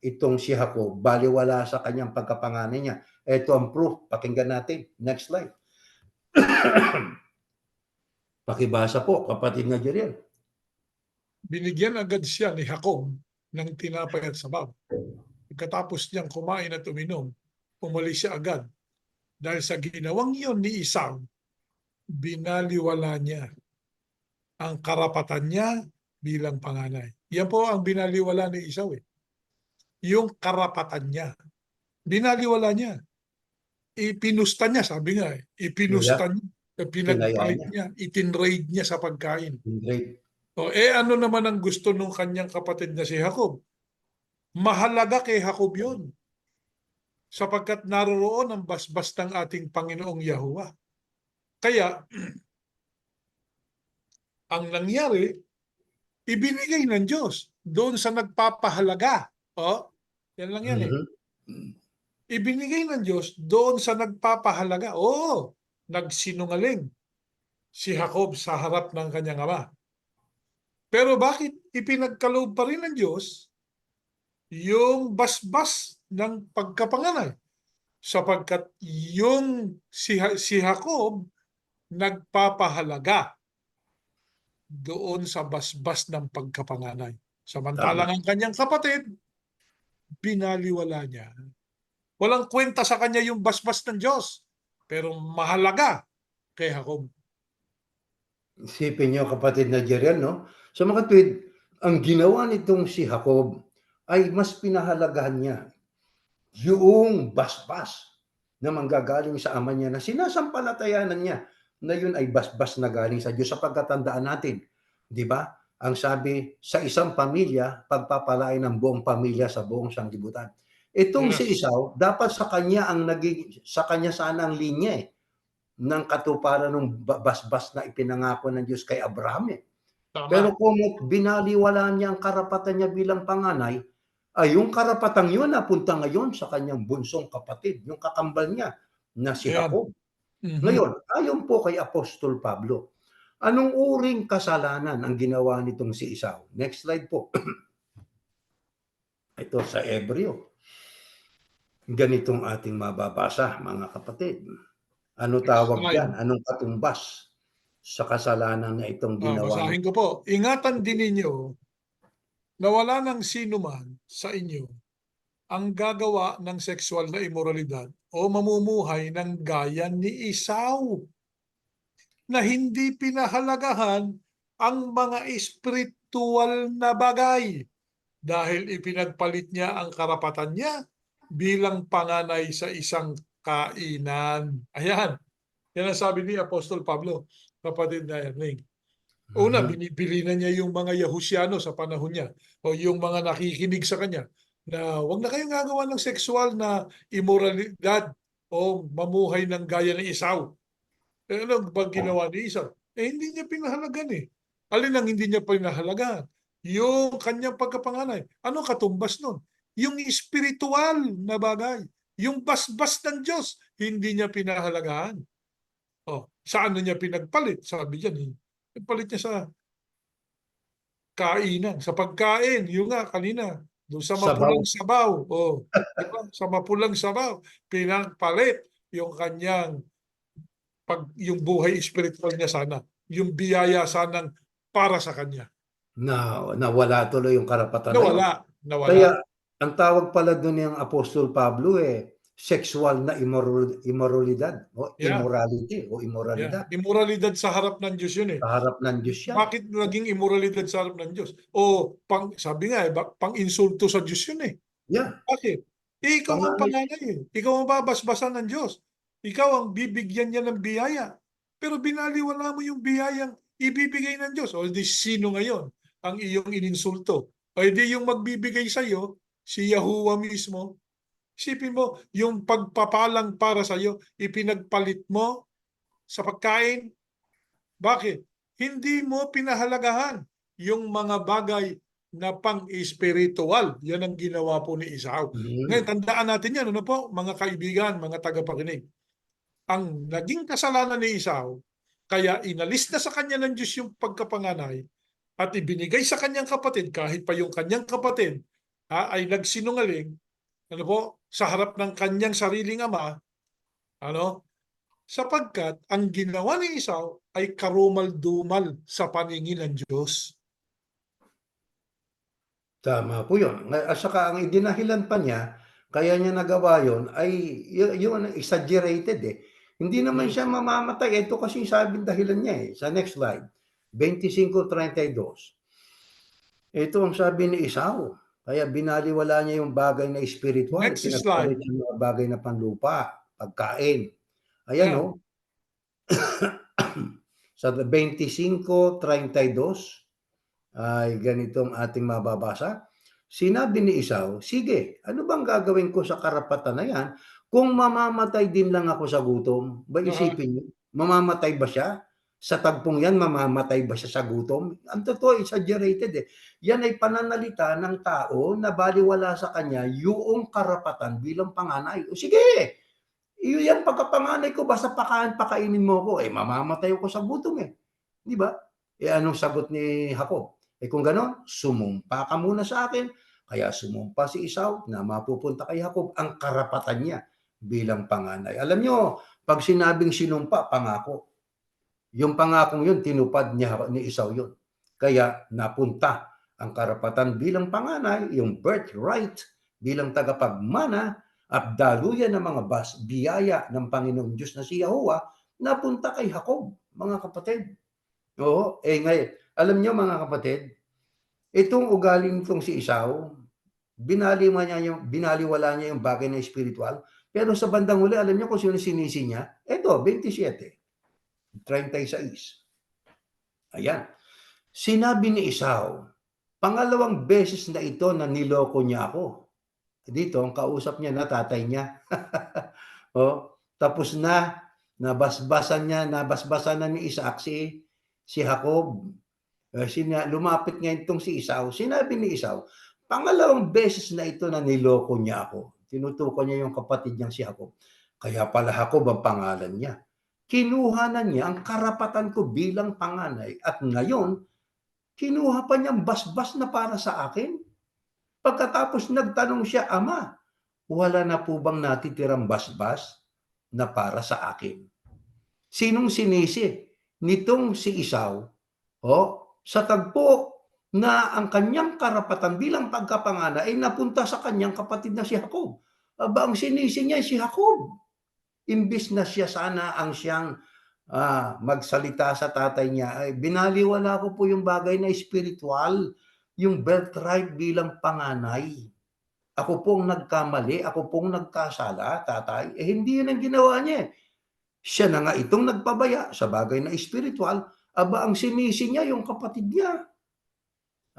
S1: itong si Jacob, baliwala sa kanyang pagkapanganay niya. Ito ang proof. Pakinggan natin. Next slide. Pakibasa po, kapatid na Jeriel.
S2: Binigyan agad siya ni Jacob ng tinapay at sabaw. Pagkatapos niyang kumain at uminom, umalis siya agad. Dahil sa ginawang iyon ni Esau, binaliwala niya ang karapatan niya bilang panganay. Yan po ang binaliwala ni Esau. Yung karapatan niya. Binaliwala niya. Ipinusta niya, sabi nga
S1: Kaya,
S2: ipinusta niya,
S1: kinaya
S2: pinagpalit
S1: niya.
S2: niya, itinrade niya sa pagkain.
S1: Great.
S2: Ano naman ang gusto nung kanyang kapatid na si Jacob? Mahalaga kay Jacob yun, sapagkat naroroon ang basbas ng ating Panginoong Yahuwah. Kaya, ang nangyari, ibinigay ng Diyos doon sa nagpapahalaga. Yan lang yan . Ibinigay ng Diyos doon sa nagpapahalaga. Nagsinungaling si Jacob sa harap ng kanyang ama. Pero bakit ipinagkaloob pa rin ng Diyos yung basbas ng pagkapanganay? Sapagkat yung si Jacob nagpapahalaga doon sa basbas ng pagkapanganay.
S1: Tama.
S2: Samantalang ang kanyang kapatid, binaliwala niya. Walang kwenta sa kanya yung basbas ng Diyos, pero mahalaga kay Jacob.
S1: Isipin niyo, kapatid na Jeriel, no? Sa mga tweet, ang ginawa nitong si Jacob ay mas pinahalagahan niya yung basbas na manggagaling sa ama niya na sinasampalatayanan niya na yun ay basbas na galing sa Diyos, sapagkat tandaan natin, di ba? Ang sabi, sa isang pamilya, pagpapalain ng buong pamilya sa buong sanglibutan. Itong si
S2: Yes.
S1: Esau, dapat sa kanya sa kanya sana ang linya ng katuparan ng basbas na ipinangako ng Diyos kay Abraham Pero
S2: Tama.
S1: kung binaliwala niya ang karapatan niya bilang panganay, ay yung karapatang yun napunta ngayon sa kanyang bunsong kapatid, yung kakambal niya na si
S2: Ayan.
S1: Jacob.
S2: Mhm.
S1: Ngayon, ayon po kay Apostol Pablo, anong uring kasalanan ang ginawa nitong si Esau? Next slide po. Ito sa Hebreo. Ganitong ating mababasa, mga kapatid. Ano
S2: Next
S1: tawag
S2: slide.
S1: diyan? Anong katumbas sa kasalanan na itong ginawa
S2: Basahin ko
S1: nito?
S2: po. Ingatan din ninyo na wala ng sino man sa inyo ang gagawa ng sexual na imoralidad o mamumuhay ng gaya ni Esau na hindi pinahalagahan ang mga espiritual na bagay dahil ipinagpalit niya ang karapatan niya bilang panganay sa isang kainan. Ayan, yan ang sabi ni Apostol Pablo, kapatid na Erling. Una,
S1: Mhm.
S2: binibili na niya yung mga Yahusyano sa panahon niya o yung mga nakikinig sa kanya na huwag na kayong gagawa ng sexual na imoralidad o mamuhay ng gaya ng Esau. Eh, ano ba ginawa ni Esau? Eh, hindi niya pinahalagan eh. Alin ang hindi niya pinahalagan? Yung kanyang pagkapanganay. Ano katumbas nun? Yung espiritual na bagay. Yung basbas ng Diyos, hindi niya pinahalagaan. Oh, saan niya pinagpalit? Sabi diyan, eh. Pinagpalit niya sa kainan, sa pagkain. Yung nga kanina, doon sa
S1: Sabaw.
S2: mapulang sabaw. Oh, di ba? Sa mapulang sabaw, pinagpalit yung kanyang yung buhay espiritual niya sana. Yung biyaya sanang para sa kanya.
S1: Nawala tuloy yung karapatan na yun.
S2: Nawala, nawala.
S1: Kaya ang tawag pala dun yung Apostol Pablo, sexual na immoralidad o
S2: Yeah,
S1: immorality o
S2: yeah.
S1: immoralidad.
S2: Immoralidad sa harap ng Diyos yun eh.
S1: Sa harap ng Diyos yan.
S2: Bakit naging immoralidad sa harap ng Diyos? O sabi nga pang-insulto sa Diyos yun eh.
S1: Yan,
S2: Bakit? Eh, ikaw ang
S1: panganay.
S2: panganay eh. Ikaw ang babasbasan ng Diyos. Ikaw ang bibigyan niya ng biyaya. Pero binaliwala mo yung biyayang ibibigay ng Diyos. O di sino ngayon ang iyong ininsulto? O di yung magbibigay sa iyo, si Yahuwah mismo. Isipin mo, yung pagpapalang para sa iyo, ipinagpalit mo sa pagkain. Bakit? Hindi mo pinahalagahan yung mga bagay na pang-espiritual. Yan ang ginawa po ni Esau. Ngayon,
S1: Mhm.
S2: tandaan natin yan, ano po, mga kaibigan, mga tagapakinig. Ang naging kasalanan ni Esau, kaya inalis na sa kanya ng Diyos yung pagkapanganay at ibinigay sa kanyang kapatid, kahit pa yung kanyang kapatid ay nagsinungaling, ano po, sa harap ng kanyang sariling ama, ano, sapagkat ang ginawa ni Esau ay karumal-dumal sa paningin ng Diyos.
S1: Tama po yun. At saka ang idinahilan pa niya, kaya niya nagawa yun ay yun exaggerated Hindi naman siya
S2: Yes.
S1: mamamatay. Ito kasi yung sabing dahilan niya Sa next slide, 25:32. Ito ang sabi ni Esau, kaya binaliwala niya yung bagay na espiritual,
S2: Next slide.
S1: pinagpalit yung mga bagay na panlupa, pagkain. Ayan
S2: Yan.
S1: sa 25:32 ay ganitong ating mababasa. Sinabi ni Esau, "Sige, ano bang gagawin ko sa karapatan na yan kung mamamatay din lang ako sa gutom?" Ba
S2: Uh,
S1: isipin niyo, mamamatay ba siya? Sa tagpong yan, mamamatay ba siya sa gutom? Ang totoo, exaggerated Yan ay pananalita ng tao na balewala sa kanya yung karapatan bilang panganay. O sige, yan pagkapanganay ko, basta pakainin mo ko, mamamatay ako sa gutom 'di ba? Anong sagot ni Jacob? Kung gano'n, sumumpa ka muna sa akin. Kaya sumumpa si Esau na mapupunta kay Jacob ang karapatan niya bilang panganay. Alam niyo, 'pag sinabing sinumpa, pangako. Yung pangakong yun, tinupad ni Esau yun. Kaya napunta ang karapatan bilang panganay, yung birthright bilang tagapagmana at daluyan ng mga biyaya ng Panginoong Diyos na si Yahuwah, napunta kay Jacob, mga kapatid. Oo, ngayon, alam niyo mga kapatid, itong ugali nitong si Esau, binaliwala niya yung bagay na espiritual, pero sa bandang huli, alam niyo kung sino sinisi niya? Ito, 27, 36. Ayan. Sinabi ni Esau, pangalawang beses na ito na niloko niya ako. Dito ang kausap niya na tatay niya. Tapos na, nabasbasan na ni Isaac si Jacob. Lumapit nga itong si Esau. Sinabi ni Esau, pangalawang beses na ito na niloko niya ako. Tinutukoy niya yung kapatid niyang si Jacob. Kaya pala Jacob ang pangalan niya. Kinuha na niya ang karapatan ko bilang panganay at ngayon, kinuha pa niyang basbas na para sa akin. Pagkatapos nagtanong siya, Ama, wala na po bang natitirang basbas na para sa akin? Sinong sinisi? Nitong si Esau, sa tagpo na ang kanyang karapatan bilang pagkapanganay ay napunta sa kanyang kapatid na si Jacob. Aba, ang sinisi niya ay si Jacob. Imbis na siya sana ang siyang magsalita sa tatay niya, ay binaliwala ko po yung bagay na spiritual, yung birthright bilang panganay. Ako pong nagkamali, ako pong nagkasala, tatay. Hindi yun ang ginawa niya. Siya na nga itong nagpabaya sa bagay na spiritual. Aba, ang sinisi niya yung kapatid niya.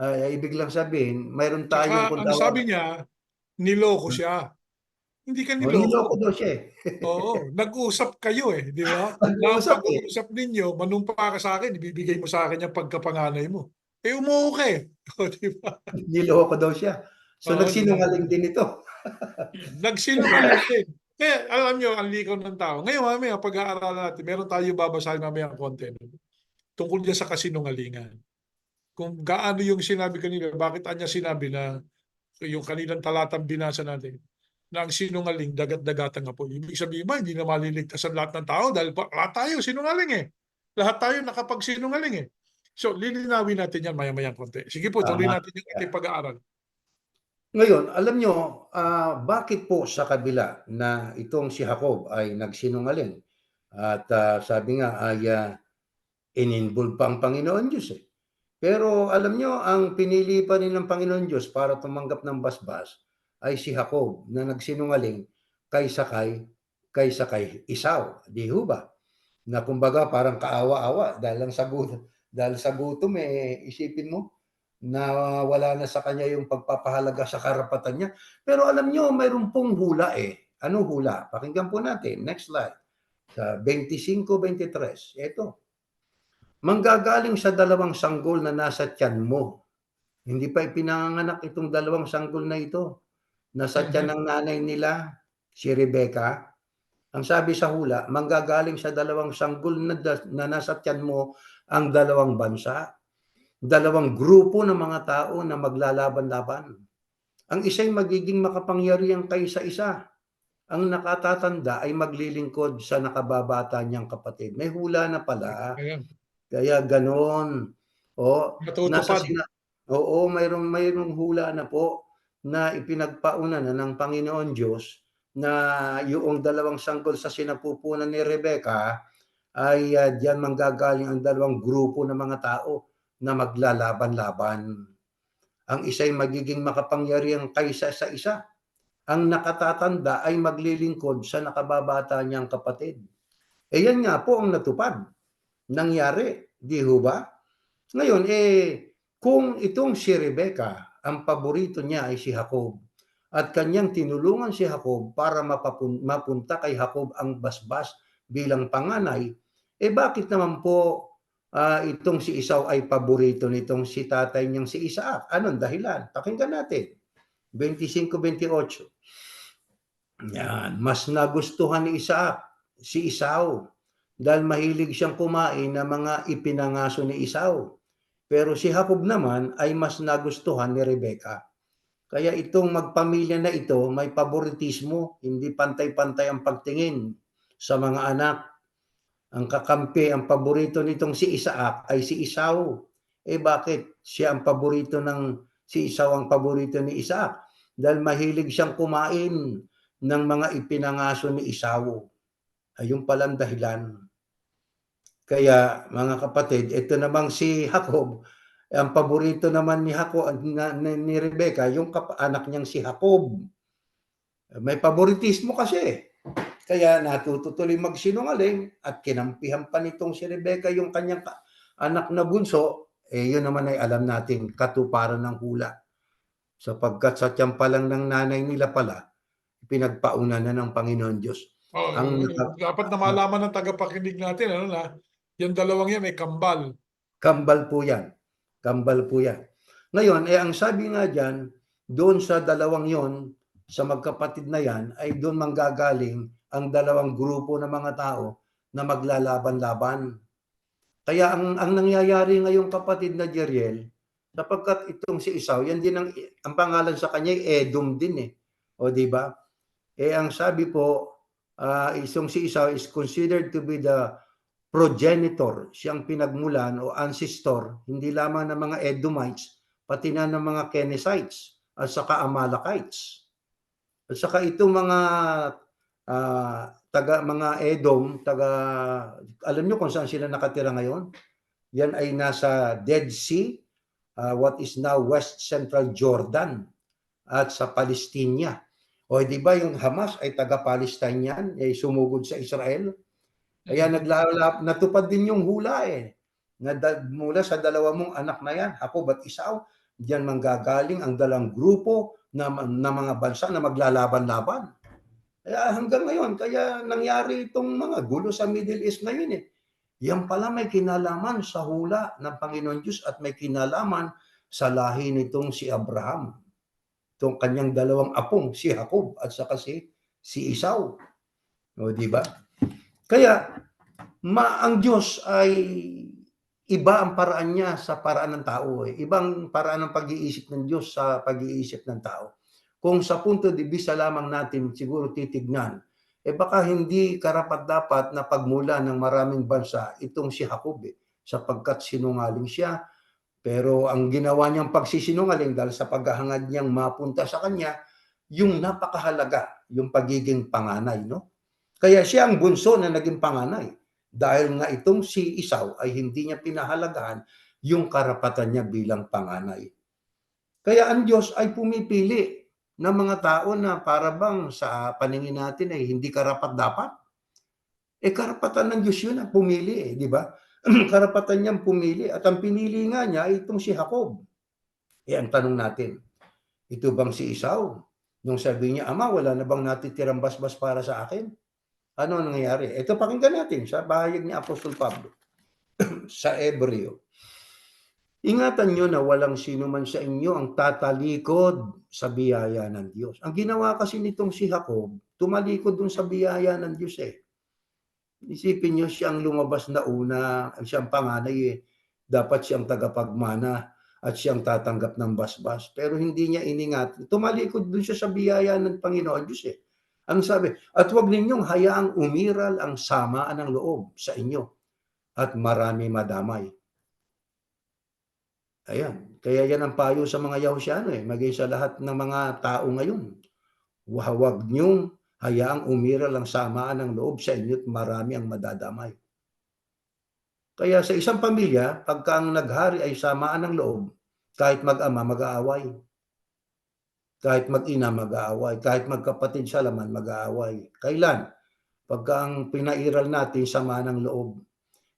S1: Ibig lang sabihin, mayroon tayong
S2: Tsaka ang sabi niya, niloko siya. Hindi ka
S1: niloko
S2: niloko.
S1: daw siya eh.
S2: Oo, nag-usap kayo di ba? Na ang
S1: Nag-uusap eh.
S2: pag-uusap ninyo, manumpa ka sa akin, ibibigay mo sa akin yung pagkapanganay mo. Umuho ka di ba?
S1: Niloko daw siya. So
S2: Oo, niloko.
S1: nagsinungaling din ito.
S2: Nagsinungaling din. Kaya alam nyo, ang likaw ng tao. Ngayon mamaya, pag-aaralan natin, meron tayo babasahin mamaya ang content tungkol dyan sa kasinungalingan. Kung gaano yung sinabi kanina, bakit anya sinabi na yung kanilang talatang binasa natin, na ang sinungaling, dagat-dagatan nga po. Ibig sabihin ba, hindi na maliligtas ang lahat ng tao dahil lahat tayo sinungaling Lahat tayo nakapagsinungaling So, lilinawin natin yan maya-mayang konti. Sige po, tuloy
S1: Tama.
S2: natin yung ating pag-aaral.
S1: Ngayon, alam nyo, bakit po sa kabila na itong si Jacob ay nagsinungaling at sabi nga ay in-involve pa ang Panginoon Diyos Pero alam nyo, ang pinili pa rin ng Panginoon Diyos para tumanggap ng basbas ay si Jacob na nagsinungaling kaysa kay Esau. Di ho ba? Na kumbaga parang kaawa-awa dahil sa gutom isipin mo na wala na sa kanya yung pagpapahalaga sa karapatan niya. Pero alam nyo, mayroon pong hula Anong hula? Pakinggan po natin. Next slide. Sa 25-23. Ito. Manggagaling sa dalawang sanggol na nasa tiyan mo. Hindi pa ipinanganak itong dalawang sanggol na ito. Nasa tiyan ng nanay nila, si Rebecca. Ang sabi sa hula, manggagaling sa dalawang sanggol na nasa tiyan mo ang dalawang bansa. Dalawang grupo ng mga tao na maglalaban-laban. Ang isa'y magiging makapangyarihan kaysa isa. Ang nakatatanda ay maglilingkod sa nakababata niyang kapatid. May hula na pala.
S2: Ayan.
S1: Kaya ganon.
S2: Matutupad.
S1: Mayroong hula na po na ipinagpauna na ng Panginoon Diyos na yung dalawang sanggol sa sinapupunan ni Rebecca ay diyan manggagaling ang dalawang grupo ng mga tao na maglalaban-laban. Ang isa'y magiging makapangyarihan kaysa sa isa. Ang nakatatanda ay maglilingkod sa nakababata niyang kapatid. Yan nga po ang natupad. Nangyari, di ho ba? Ngayon, kung itong si Rebecca, ang paborito niya ay si Jacob, at kanyang tinulungan si Jacob para mapunta kay Jacob ang basbas bilang panganay, bakit naman po itong si Esau ay paborito nitong si tatay niyang si Isaac? Anong dahilan? Pakinggan natin. 25-28. Yan. Mas nagustuhan ni Isaac si Esau dahil mahilig siyang kumain ng mga ipinangaso ni Esau. Pero si Jacob naman ay mas nagustuhan ni Rebecca. Kaya itong magpamilya na ito may favoritismo, hindi pantay-pantay ang pagtingin sa mga anak. Ang kakampi, ang paborito nitong si Isaac ay si Esau. Bakit siya ang paborito si Esau ang paborito ni Isaac? Dahil mahilig siyang kumain ng mga ipinangaso ni Esau. Ayun palang dahilan. Kaya mga kapatid, ito namang si Jacob, ang paborito naman ni ni Rebecca, yung anak niyang si Jacob. May favoritismo kasi. Kaya natutuloy magsinungaling at kinampihan pa nitong si Rebecca yung kanyang anak na bunso, yun naman ay alam natin katuparan ng hula. Sapagkat sa tiyan pa lang ng nanay nila pala, pinagpauna na ng Panginoon Diyos.
S2: Oh,
S1: Ang
S2: dapat na malaman ng tagapakinig natin na yung dalawang yan may kambal.
S1: Kambal po yan. Kambal po yan. Ngayon, ang sabi nga dyan, doon sa dalawang yon, sa magkapatid na yan, ay doon manggagaling ang dalawang grupo ng mga tao na maglalaban-laban. Kaya ang nangyayari ngayong kapatid na Jeriel, sapagkat itong si Esau, yan din ang pangalan sa kanya ay Edom din O di ba? Ang sabi po, isang si Esau is considered to be the progenitor, siyang pinagmulan o ancestor, hindi lamang ng mga Edomites, pati na ng mga Kenizzites at saka Amalekites. At saka itong mga mga Edom, alam nyo kung saan sila nakatira ngayon? Yan ay nasa Dead Sea, what is now West Central Jordan at sa Palestina. O di ba yung Hamas ay taga-Palestine yan, ay sumugod sa Israel. Kaya natupad din yung hula mula sa dalawa mong anak na yan, Jacob at Esau, diyan manggagaling ang dalang grupo na mga bansa na maglalaban-laban. Kaya hanggang ngayon, kaya nangyari itong mga gulo sa Middle East ngayon Yan pala may kinalaman sa hula ng Panginoon Diyos at may kinalaman sa lahi nitong si Abraham. Itong kanyang dalawang apong, si Jacob at saka si Esau. O di ba? Kaya ang Diyos ay iba ang paraan niya sa paraan ng tao. Ibang paraan ng pag-iisip ng Diyos sa pag-iisip ng tao. Kung sa punto de vista lamang natin siguro titignan, baka hindi karapat-dapat na pagmula ng maraming bansa itong si Jacob sapagkat sinungaling siya. Pero ang ginawa niyang pagsisinungaling dahil sa paghahangad niyang mapunta sa kanya, yung napakahalaga, yung pagiging panganay, no? Kaya siya ang bunso na naging panganay. Dahil nga itong si Esau ay hindi niya pinahalagahan yung karapatan niya bilang panganay. Kaya ang Diyos ay pumipili ng mga tao na para bang sa paningin natin ay hindi karapat-dapat. Karapatan ng Diyos yun ang pumili di ba? Karapatan niyang pumili at ang pinili nga niya ay itong si Jacob. Ang tanong natin, ito bang si Esau? Nung sabi niya, Ama, wala na bang natitirang basbas para sa akin? Ano nangyayari? Ito pakinggan natin sa bahayag ni Apostol Pablo sa Hebreo. Ingatan nyo na walang sino man sa inyo ang tatalikod sa biyaya ng Diyos. Ang ginawa kasi nitong si Jacob, tumalikod dun sa biyaya ng Diyos Isipin nyo siyang lumabas na una, siyang panganay dapat siyang tagapagmana at siyang tatanggap ng basbas. Pero hindi niya iningat. Tumalikod dun siya sa biyaya ng Panginoon Diyos Ang sabi, at huwag ninyong hayaang umiral ang samaan ng loob sa inyo at marami madamay. Ayan. Kaya yan ang payo sa mga Yahusyano maging sa lahat ng mga tao ngayon. Huwag niyong hayaang umiral ang samaan ng loob sa inyo at marami ang madadamay. Kaya sa isang pamilya, pagka ang naghari ay samaan ng loob, kahit mag-ama, mag-aaway. Kahit mag-ina, mag-aaway. Kahit magkapatid sa laman, mag-aaway. Kailan? Pagka ang pinairal natin, sama ng loob.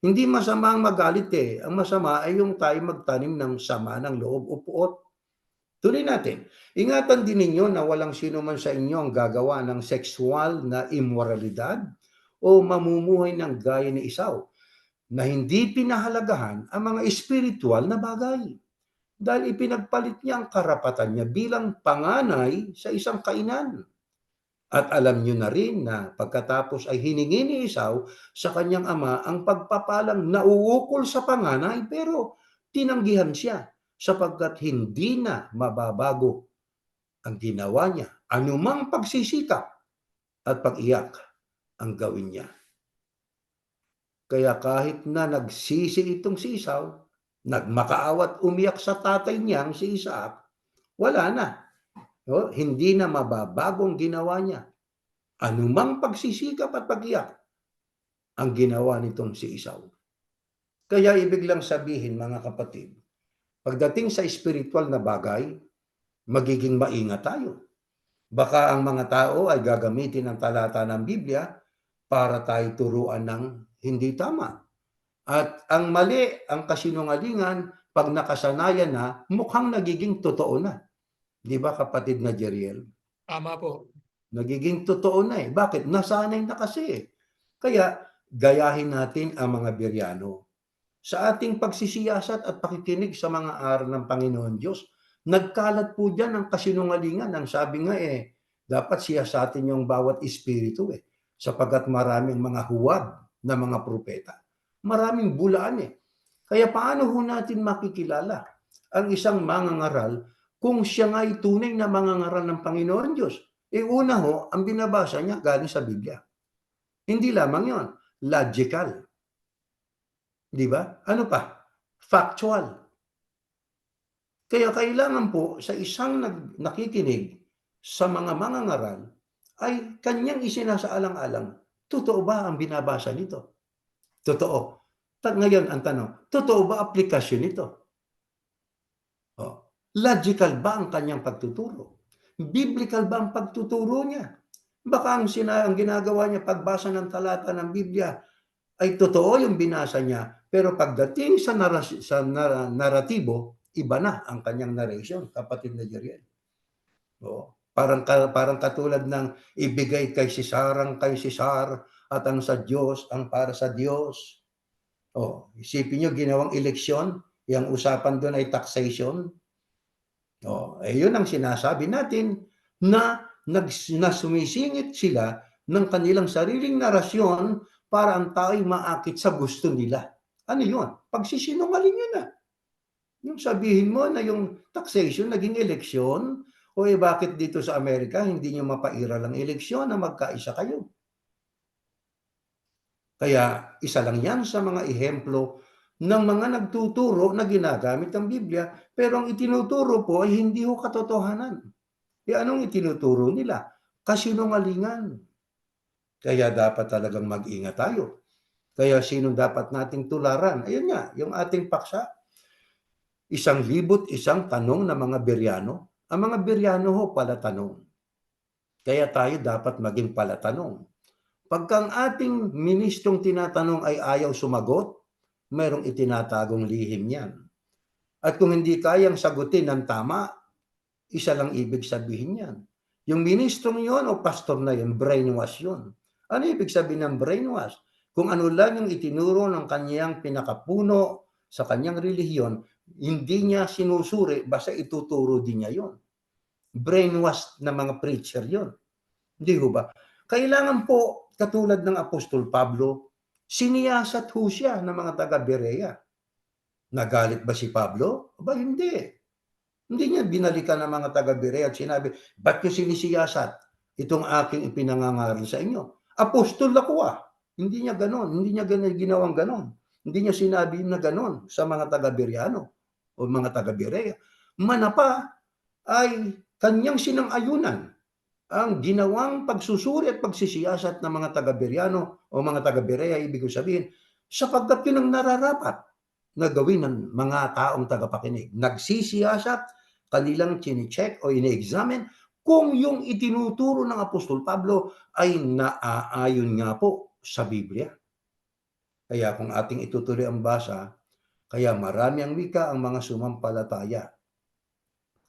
S1: Hindi masama ang magalit Ang masama ay yung tayo magtanim ng sama ng loob o puot. Tuloy natin. Ingatan din ninyo na walang sino man sa inyo ang gagawa ng sexual na immoralidad o mamumuhay ng gaya ni Esau na hindi pinahalagahan ang mga espiritual na bagay. Dahil ipinagpalit niya ang karapatan niya bilang panganay sa isang kainan. At alam niyo na rin na pagkatapos ay hiningi ni Esau sa kanyang ama ang pagpapalang nauukol sa panganay pero tinanggihan siya sapagkat hindi na mababago ang ginawa niya. Anumang pagsisikap at pag-iyak ang gawin niya. Kaya kahit na nagsisi itong si Esau, nagmakaawat umiyak sa tatay niyang si Isaac, wala na. Hindi na mababago ang ginawa niya. Anumang pagsisikap at pag-iyak ang ginawa nitong si Esau. Kaya ibig lang sabihin mga kapatid, pagdating sa spiritual na bagay, magiging maingat tayo. Baka ang mga tao ay gagamitin ang talata ng Biblia para tayo turuan ng hindi tama. At ang mali, ang kasinungalingan, pag nakasanayan na, mukhang nagiging totoo na. Di ba, kapatid na Jeriel?
S2: Tama po.
S1: Nagiging totoo na eh. Bakit? Nasanay na kasi eh. Kaya, gayahin natin ang mga Beryano. Sa ating pagsisiyasat at pakikinig sa mga aral ng Panginoon Diyos, nagkalat po dyan ang kasinungalingan. Ang sabi nga eh, dapat siyasatin yung bawat espiritu eh, sapagkat maraming mga huwad na mga propeta. Maraming bulaan eh. Kaya paano ho natin makikilala ang isang mangangaral kung siya nga ay tunay na mangangaral ng Panginoon Diyos? Una ho, ang binabasa niya galing sa Biblia. Hindi lamang yon, logical. Di ba? Ano pa? Factual. Kaya kailangan po sa isang nakikinig sa mga mangangaral ay kanyang isinasaalang-alang, totoo ba ang binabasa nito? Totoo. Ngayon ang tanong, totoo ba aplikasyon nito? Logical ba ang kanyang pagtuturo? Biblical ba ang pagtuturo niya? Baka ang ginagawa niya pagbasa ng talata ng Biblia ay totoo yung binasa niya, pero pagdating sa naratibo, iba na ang kanyang narration, kapatid na Jeriel. Parang katulad ng ibigay kay Cesar ang kay Cesar at ang sa Diyos ang para sa Diyos. Isipin niyo, ginawang eleksyon, yung usapan doon ay taxation. Yun ang sinasabi natin na sumisingit sila ng kanilang sariling narasyon para ang tao'y maakit sa gusto nila. Ano yun? Pagsisinungaling yun na. Yung sabihin mo na yung taxation naging eleksyon, bakit dito sa Amerika hindi nyo mapairal ang eleksyon na magkaisa kayo? Kaya isa lang yan sa mga ehemplo ng mga nagtuturo na ginagamit ang Biblia, pero ang itinuturo po ay hindi ho katotohanan. Anong itinuturo nila? Kasinungalingan. Kaya dapat talagang mag-ingat tayo. Kaya sinong dapat nating tularan? Ayun nga, yung ating paksa. 1,001 tanong ng mga Beryano. Ang mga Beryano ho palatanong. Kaya tayo dapat maging palatanong. Pagka ang ating ministrong tinatanong ay ayaw sumagot, mayroong itinatagong lihim yan. At kung hindi kayang sagutin ng tama, isa lang ibig sabihin yan. Yung ministrong yon o pastor na yun, brainwash yun. Ano ibig sabihin ng brainwash? Kung ano lang yung itinuro ng kanyang pinakapuno sa kanyang relihiyon, hindi niya sinusuri, basta ituturo din niya yon. Brainwash na mga preacher yon. Hindi ho ba? Kailangan po, katulad ng Apostol Pablo, siniyasat ho siya ng mga taga-Berea. Nagalit ba si Pablo? Hindi. Hindi niya binalikan ng mga taga-Berea at sinabi, ba't nyo sinisiyasat itong aking ipinangangaral sa inyo? Apostol ako Hindi niya ganon. Hindi niya ginawang ganon. Hindi niya sinabi na ganon sa mga taga-Bereano o mga taga-Berea. Manapa ay kanyang sinang-ayunan ang ginawang pagsusuri at pagsisiyasat ng mga taga-Bereano o mga taga-Berea, ibig sabihin, sapagkat yun ang nararapat na gawin ng mga taong tagapakinig. Nagsisiyasat, kanilang chine-check o ine-examine kung yung itinuturo ng Apostol Pablo ay naaayon nga po sa Biblia. Kaya kung ating itutuloy ang basa, kaya marami ang wika ang mga sumampalataya.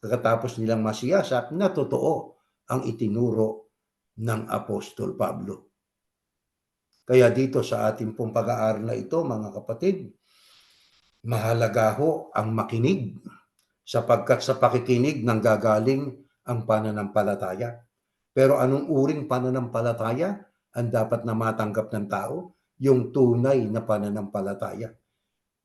S1: Pagkatapos nilang masiyasat na totoo ang itinuro ng Apostol Pablo. Kaya dito sa ating pong pag-aaral na ito, mga kapatid, mahalaga ho ang makinig sapagkat sa pakikinig nanggagaling ang pananampalataya. Pero anong uring pananampalataya ang dapat na matanggap ng tao? Yung tunay na pananampalataya.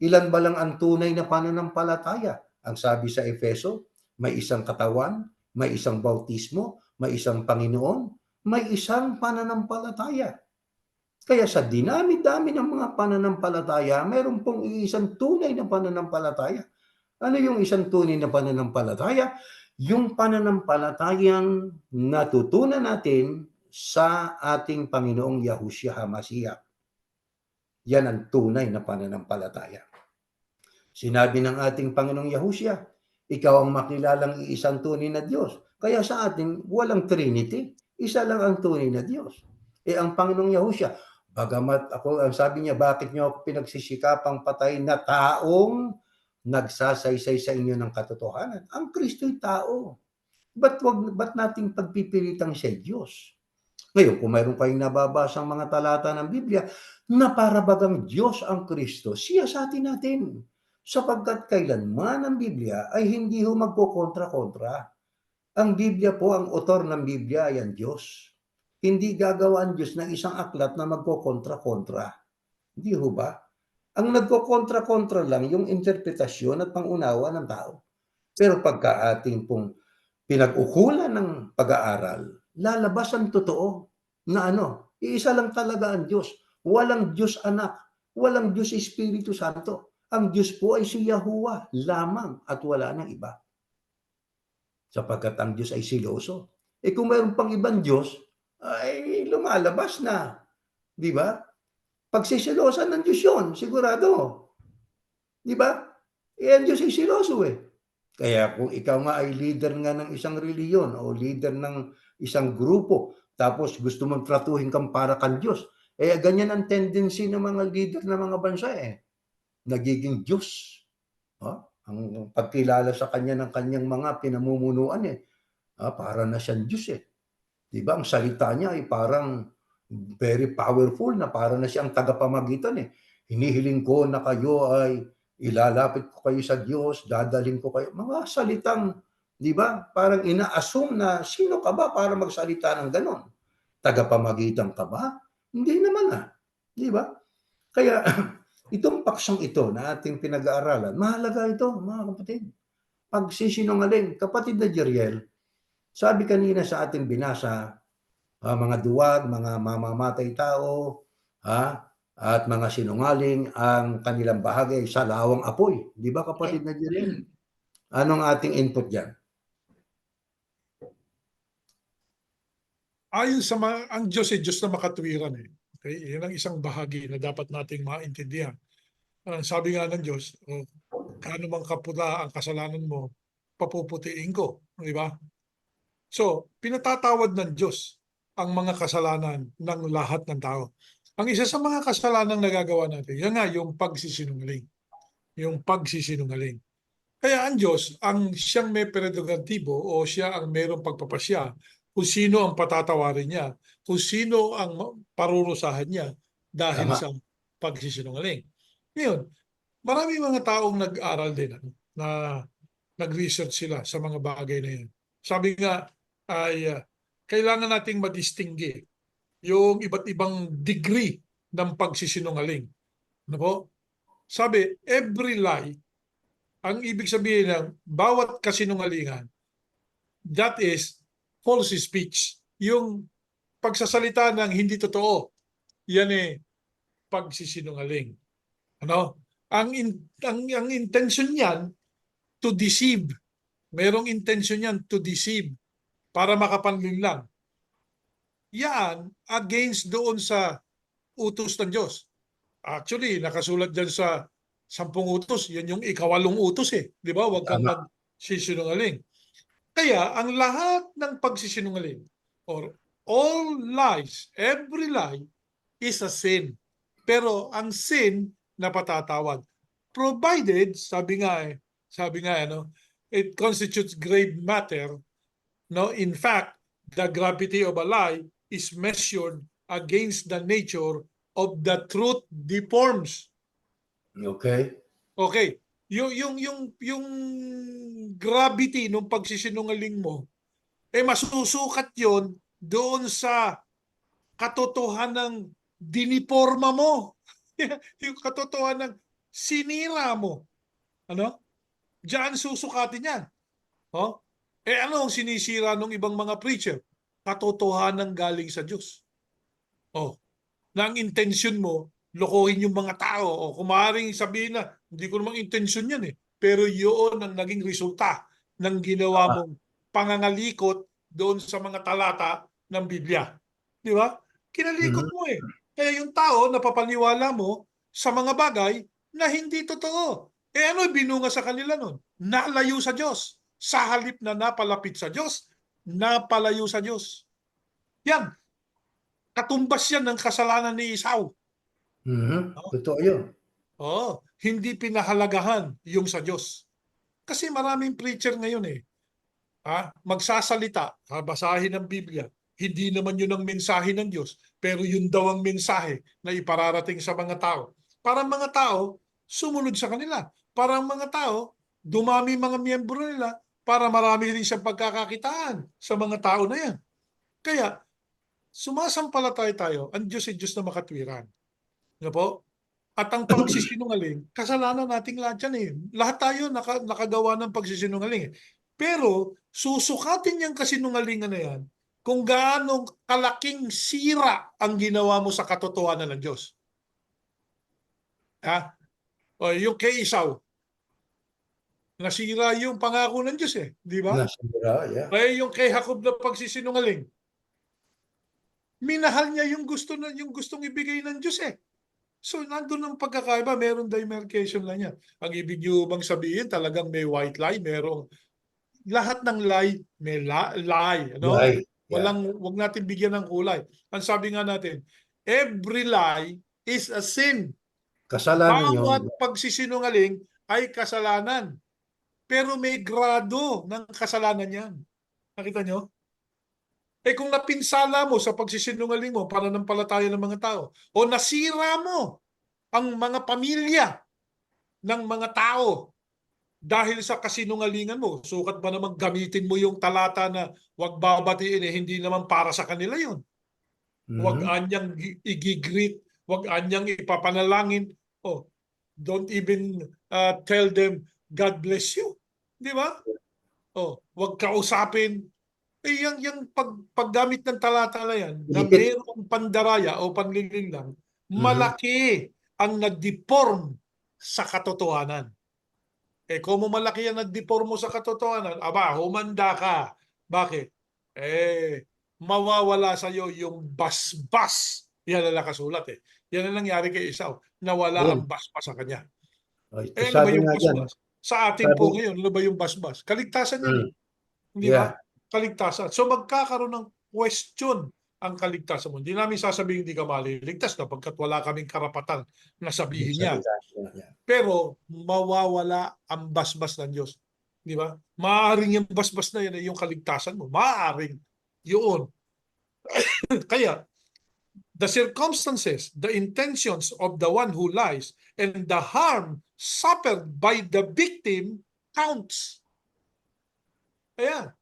S1: Ilan ba lang ang tunay na pananampalataya? Ang sabi sa Efeso, may isang katawan, may isang bautismo, may isang Panginoon, may isang pananampalataya. Kaya sa dinami-dami ng mga pananampalataya, mayroon pong isang tunay na pananampalataya. Ano yung isang tunay na pananampalataya? Yung pananampalatayang natutunan natin sa ating Panginoong Yahushua HaMashiach. Yan ang tunay na pananampalataya. Sinabi ng ating Panginoong Yahushua, ikaw ang makilalang iisang tunay na Diyos. Kaya sa atin, walang Trinity. Isa lang ang tunay na Diyos. Ang Panginoong Yahushua, bagamat ako, ang sabi niya, bakit niyo ako pinagsisikapang patay na taong nagsasaysay sa inyo ng katotohanan. Ang Kristo'y tao. Ba't nating pagpipilitang siya'y Diyos? Ngayon, kung mayroon kayong nababasang mga talata ng Biblia na para bagang Diyos ang Kristo, siyasatin natin. Sapagkat kailanman ang Biblia ay hindi ho magkokontra-kontra. Ang Biblia po, ang author ng Biblia ay ang Diyos. Hindi gagawa ang Diyos ng isang aklat na magkokontra-kontra. Hindi ho ba? Ang nagkokontra-kontra lang yung interpretasyon at pangunawa ng tao. Pero pagka ating pong pinag-ukulan ng pag-aaral, lalabas ang totoo na iisa lang talaga ang Diyos. Walang Diyos Anak, walang Diyos Espiritu Santo. Ang Diyos po ay si Yahuwah lamang at wala nang iba. Sapagkat ang Diyos ay siloso. Kung mayroon pang ibang Diyos, ay lumalabas na. Di ba? Pagsisilosan ng Diyos yun, sigurado. Di ba? Ang Diyos ay siloso Kaya kung ikaw nga ay leader nga ng isang reliyon o leader ng isang grupo, tapos gusto mong tratuhin kang para kang Diyos, ganyan ang tendency ng mga leader ng mga bansa Nagiging Diyos. Ang pagkilala sa kanya ng kanyang mga pinamumunuan para na siyang Diyos Di ba? Ang salita niya ay parang very powerful na para na siyang tagapamagitan Hinihiling ko na kayo ay ilalapit ko kayo sa Diyos, dadalhin ko kayo. Mga salitang, di ba? Parang ina-assume na sino ka ba para magsalita ng ganon? Tagapamagitan ka ba? Hindi naman Di ba? Kaya itong paksang ito na ating pinag-aaralan, mahalaga ito mga kapatid. Pagsisinungaling, kapatid na Jeriel, sabi kanina sa ating binasa, mga duwag, mga mamamatay tao, at mga sinungaling, ang kanilang bahagi ay salawang apoy. Di ba kapatid na Jeriel? Anong ating input dyan?
S2: Ayon sa ang Diyos ay Diyos na makatwiran Okay? Yan ang isang bahagi na dapat nating maintindihan. Sabi nga ng Diyos, kaano mang kapula ang kasalanan mo, papuputiin ko. Di ba? So, pinatatawad ng Diyos ang mga kasalanan ng lahat ng tao. Ang isa sa mga kasalanang nagagawa natin, yan nga yung pagsisinungaling. Yung pagsisinungaling. Kaya ang Diyos, ang siyang may prerogatibo o siya ang mayroong pagpapasya kung sino ang patatawarin niya, kung sino ang parurusahan niya dahil
S1: Tama.
S2: sa pagsisinungaling. Ngayon, marami mga taong nag-aral din na nag-research sila sa mga bagay na yun. Sabi nga ay kailangan nating madistingge yung iba't ibang degree ng pagsisinungaling. Ano po? Sabi, every lie, ang ibig sabihin ng bawat kasinungalingan, that is false speech. Yung pagsasalita ng hindi totoo, yan pagsisinungaling. Ano? Ang intention niyan to deceive. Merong intention niyan to deceive para makapanlin lang. Yan against doon sa utos ng Diyos. Actually, nakasulat dyan sa 10 utos, yan yung ikawalong utos Di ba? Huwag kang
S1: Tama.
S2: magsisinungaling. Kaya ang lahat ng pagsisinungaling or all lies, every lie is a sin. Pero ang sin na patatawad. Provided, sabi nga it constitutes grave matter. No, in fact, the gravity of a lie is measured against the nature of the truth deforms.
S1: Okay.
S2: Okay. Yung gravity ng pagsisinungaling mo, masusukat yon doon sa katotohanan ng diniporma mo. Yung katotohanan ng sinira mo. Ano? Diyan susukatin yan. Oh? Ano ang sinisira ng ibang mga preacher? Katotohanan galing sa Diyos. Na ang intensyon mo, lokohin yung mga tao. Kung maaaring sabihin na, hindi ko namang intensyon yan Pero yun ang naging resulta ng ginawa mong pangangalikot doon sa mga talata ng Biblia. Di ba? Kinalikot mo Kaya yung tao, napapaniwala mo sa mga bagay na hindi totoo. Ano binunga sa kanila nun? Nalayo sa Diyos. Sa halip na napalapit sa Diyos, napalayo sa Diyos. Yan. Katumbas yan ng kasalanan ni Esau.
S1: Totoo yun.
S2: Hindi pinahalagahan yung sa Diyos. Kasi maraming preacher ngayon magsasalita, basahin ng Biblia, hindi naman yun ang mensahe ng Diyos, pero yun daw ang mensahe na ipararating sa mga tao. Para ang mga tao, sumunod sa kanila. Para ang mga tao, dumami mga miyembro nila para marami rin siyang pagkakakitaan sa mga tao na yan. Kaya, sumasampalataya tayo, ang Diyos ay Diyos na makatwiran. Ano po? At ang pagsisinungaling, kasalanan nating lahat yan eh. Lahat tayo nakagawa ng pagsisinungaling eh. Pero susukatin yung kasinungalingan na yan kung gaano kalaking sira ang ginawa mo sa katotohanan ng Diyos. Yung kay Esau, nasira yung pangako ng Diyos eh. Di ba?
S1: Nasira, yeah.
S2: Yung kay Jacob na pagsisinungaling, minahal niya yung gustong ibigay ng Diyos eh. So, nandun ang pagkakaiba, merong demarcation lang yan. Ang ibig nyo bang sabihin, talagang may white lie, merong, lahat ng lie, may lie, ano?
S1: Lie, yeah.
S2: Wag natin bigyan ng kulay. Ang sabi nga natin, every lie is a sin.
S1: Kasalanan yun.
S2: Bawat pagsisinungaling ay kasalanan. Pero may grado ng kasalanan yan. Nakita nyo? Kung napinsala mo sa pagsisinungaling mo, pananampalataya ng mga tao, o nasira mo ang mga pamilya ng mga tao dahil sa kasinungalingan mo, sukat ba naman gamitin mo yung talata na wag babatiin hindi naman para sa kanila yun. Wag anyang igigreet, wag anyang ipapanalangin, don't even tell them God bless you. Di ba? Wag kausapin. Yung paggamit ng talata na yan, na mayroong pandaraya o panlilin lang, malaki ang nag-deform sa katotohanan. Kung malaki ang nag-deform mo sa katotohanan, humanda ka. Bakit? Mawawala sa'yo yung basbas. Yan ang nakasulat Yan ang nangyari kay Esau. Nawala ang basbas sa kanya. Ano ba yung basbas? Sa atin po ngayon, ano ba yung basbas? Kaligtasan yan Hindi ba? Kaligtasan. So magkakaroon ng question ang kaligtasan mo. Hindi namin sasabihin hindi ka maliligtas sapagkat wala kaming karapatan na sabihin niya. Pero mawawala ang basbas ng Diyos. Di ba? Maaaring yung basbas na yan ay yung kaligtasan mo. Maaaring. Yun. Kaya, the circumstances, the intentions of the one who lies, and the harm suffered by the victim counts. Ayan.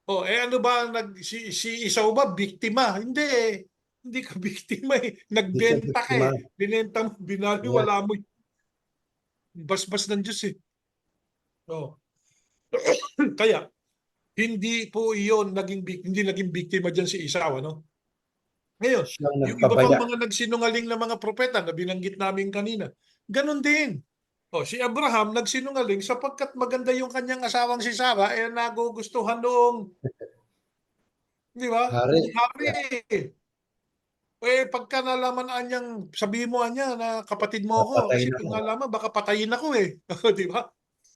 S2: Ano ba si Esau ba biktima? Hindi. Hindi ka biktima Nagbenta ka Binenta mo, binaliwala mo. Basbas ng Diyos Kaya hindi po iyon hindi naging biktima diyan si Esau, ano? Ngayon, yung iba pang mga nagsinungaling na mga propeta na binanggit namin kanina, ganun din. Si Abraham nagsinungaling sapagkat maganda yung kanyang asawang si Sarah nagugustuhan noong di ba?
S1: Hari.
S2: Pagka nalaman anyang sabihin mo anya na kapatid mo ako kasi kung nalaman baka patayin ako di ba?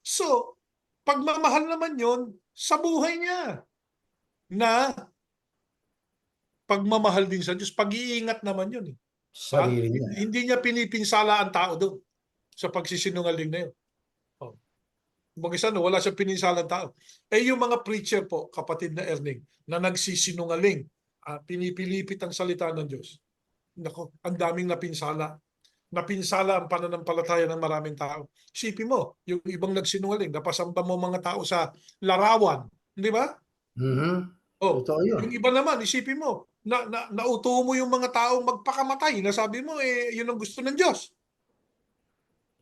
S2: So, pagmamahal naman yon sa buhay niya na pagmamahal din sa Diyos, pag-iingat naman yun
S1: Sarili niya.
S2: Hindi niya pinipinsala ang tao doon sa pagsisinungaling na yun. Mag-isa wala siyang pininsalang tao. Yung mga preacher po, kapatid na Erning, na nagsisinungaling, pinipilipit ang salita ng Diyos. Nako, ang daming napinsala. Napinsala ang pananampalataya ng maraming tao. Isipin mo, yung ibang nagsinungaling, napasamba mo mga tao sa larawan. Di ba?
S1: Totoo yun.
S2: Yung iba naman, isipin mo, nauto mo yung mga taong magpakamatay. Nasabi mo, yun ang gusto ng Diyos.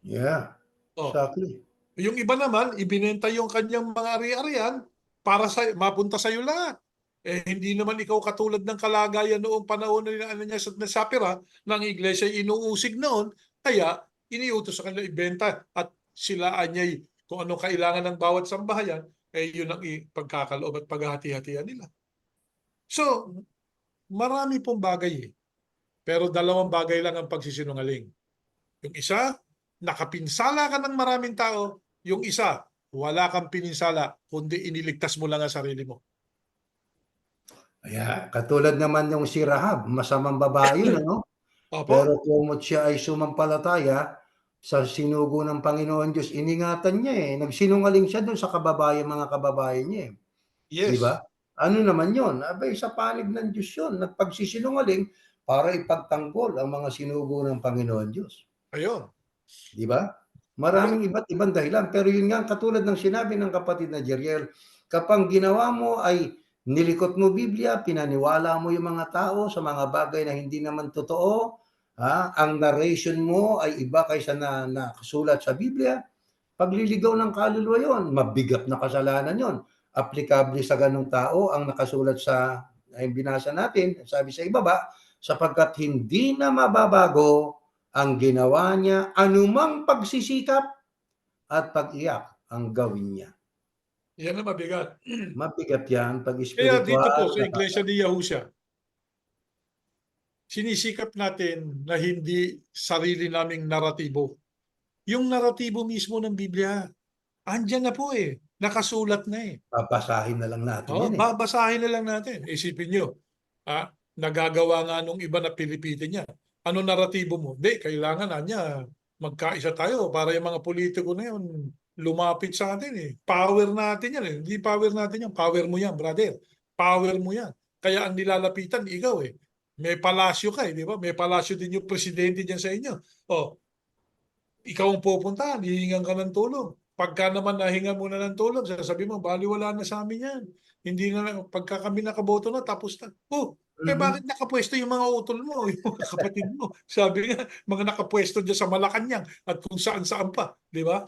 S1: Yeah, exactly.
S2: Yung iba naman, ibinenta yung kanyang mga ari-arian para mapunta sa iyo lahat. Hindi naman ikaw katulad ng kalagayan noong panahon na niya sa Sapira ng iglesia inuusig noon, kaya iniutos sa kanila ibenta at sila anyay kung ano kailangan ng bawat sambahayan, yun ang pagkakaloob at paghahati-hatian nila. So, marami pong bagay Pero dalawang bagay lang ang pagsisinungaling. Yung isa, nakapinsala ka ng maraming tao. Yung isa, wala kang pininsala, kundi iniligtas mo lang ang sarili mo.
S1: Katulad naman yung si Rahab, masamang babae yun, ano? Pero kung siya ay sumampalataya, sa sinugo ng Panginoon Diyos, iningatan niya, eh. Nagsinungaling siya do'n sa mga kababayan niya, eh, 'di ba?
S2: Yes.
S1: Ano naman 'yun, abay sa panig ng Diyos 'yun, nagpagsisinungaling para ipagtanggol ang mga sinugo ng Panginoon Diyos,
S2: Ayun.
S1: 'di ba?
S2: Correct.
S1: Maraming iba't ibang dahilan, pero 'yun nga katulad ng sinabi ng kapatid na Jeriel, kapag ginawa mo ay nilikot mo Biblia, pinaniwala mo yung mga tao sa mga bagay na hindi naman totoo, ang narration mo ay iba kaysa na nakasulat sa Biblia, pagliligaw ng kaluluwa 'yun, mabigat na kasalanan 'yun. Aplikable sa gano'ng tao ang nakasulat sa binasa natin, sabi sa ibaba, sapagkat hindi na mababago ang ginawa niya, anumang pagsisikap at pag-iyak ang gawin niya.
S2: Yan ang mabigat.
S1: Mabigat 'yan 'pag
S2: Kaya dito po
S1: espirituwal
S2: sa
S1: na
S2: Iglesia ni Yahusha, sinisikap natin na hindi sarili naming naratibo. Yung naratibo mismo ng Biblia, andiyan na po eh. Nakasulat na eh.
S1: babasahin na lang natin 'yan, eh.
S2: Babasahin na lang natin. Isipin nyo, nagagawa nga nung iba na pilipitin niya. Ano naratibo mo? Hindi, kailangan niya magkaisa tayo para yung mga politiko na yun lumapit sa atin eh. Power natin yan eh. Hindi power natin yan. Power mo yan, brother. Power mo yan. Kaya ang nilalapitan, ikaw eh. May palasyo ka eh, di ba? May palasyo din yung presidente dyan sa inyo. O, ikaw ang pupuntahan, hihingan ka ng tulong. Pagka naman nahinga mo na ng tulong, sasabihin mo, baliwala na sa amin yan. Hindi na, pagka kami nakaboto na, tapos na. Oh, bakit
S1: Mhm.
S2: nakapwesto yung mga utol mo, yung mga kapatid mo? Sabi nga, mga nakapwesto dyan sa Malacanang at kung saan-saan pa. Di ba?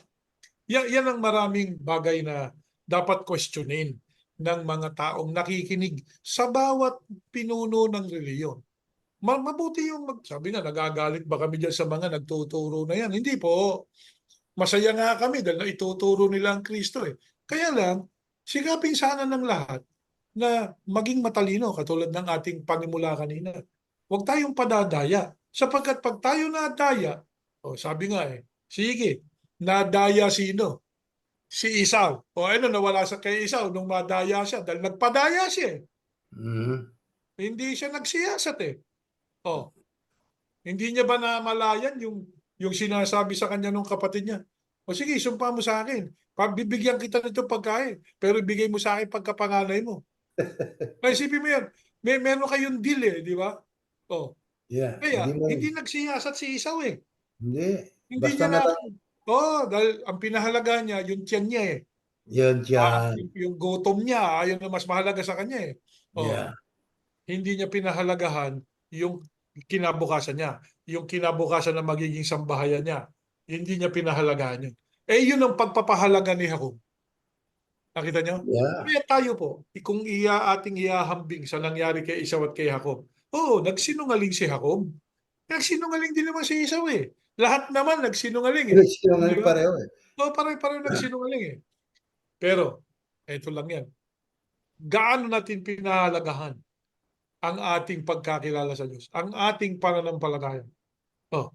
S2: Yan ang maraming bagay na dapat questionin ng mga taong nakikinig sa bawat pinuno ng reliyon. Mabuti yung sabi nga, nagagalit ba kami dyan sa mga nagtuturo na yan? Hindi po. Masaya nga kami dahil naituturo nila ang Kristo eh. Kaya lang, sikapin sana ng lahat na maging matalino katulad ng ating panimula kanina. Huwag tayong padadaya. Sapagkat pag tayo nadaya, sabi nga eh, sige, nadaya sino? Si Esau. O ano, nawala sa kay Esau nung madaya siya dahil nagpadaya siya eh.
S1: Mhm.
S2: Hindi siya nagsiyasat eh. Oh, hindi niya ba namalayan yung sinasabi sa kanya nung kapatid niya? O sige, sumpa mo sa akin. Bibigyan kita nito pagkain, pero ibigay mo sa akin pagkapanganay mo. Isipin mo yan. Meron kayong deal eh, di ba? O,
S1: Yeah, hindi
S2: kaya,
S1: mo
S2: hindi nagsiyasat si Esau eh.
S1: hindi,
S2: Hindi
S1: basta
S2: niya
S1: na
S2: na,
S1: lang
S2: dahil ang pinahalaga niya, yung tiyan niya eh.
S1: 'yun diyan.
S2: Yung gutom niya, ayun ang mas mahalaga sa kanya eh. Oh,
S1: Yeah,
S2: hindi niya pinahalagahan yung kinabukasan niya, yung kinabukasan ng magiging sambahayan niya. Hindi niya pinahalagahan yun. Eh, yun ang pagpapahalaga ni Jacob. Nakita niyo?
S1: yeah,
S2: Kaya tayo po, kung ating ihahambing sa nangyari kay Esau at kay Jacob, oo, nagsinungaling si Jacob. Nagsinungaling din naman si Esau eh. Lahat naman nagsinungaling eh. Di
S1: sinungaling
S2: ba?
S1: pareho, eh.
S2: Oo, pare-pareho nagsinungaling eh. Pero, eto lang yan. Gaano natin pinahalagahan ang ating pagkakilala sa Diyos, ang ating pananampalataya. Oh,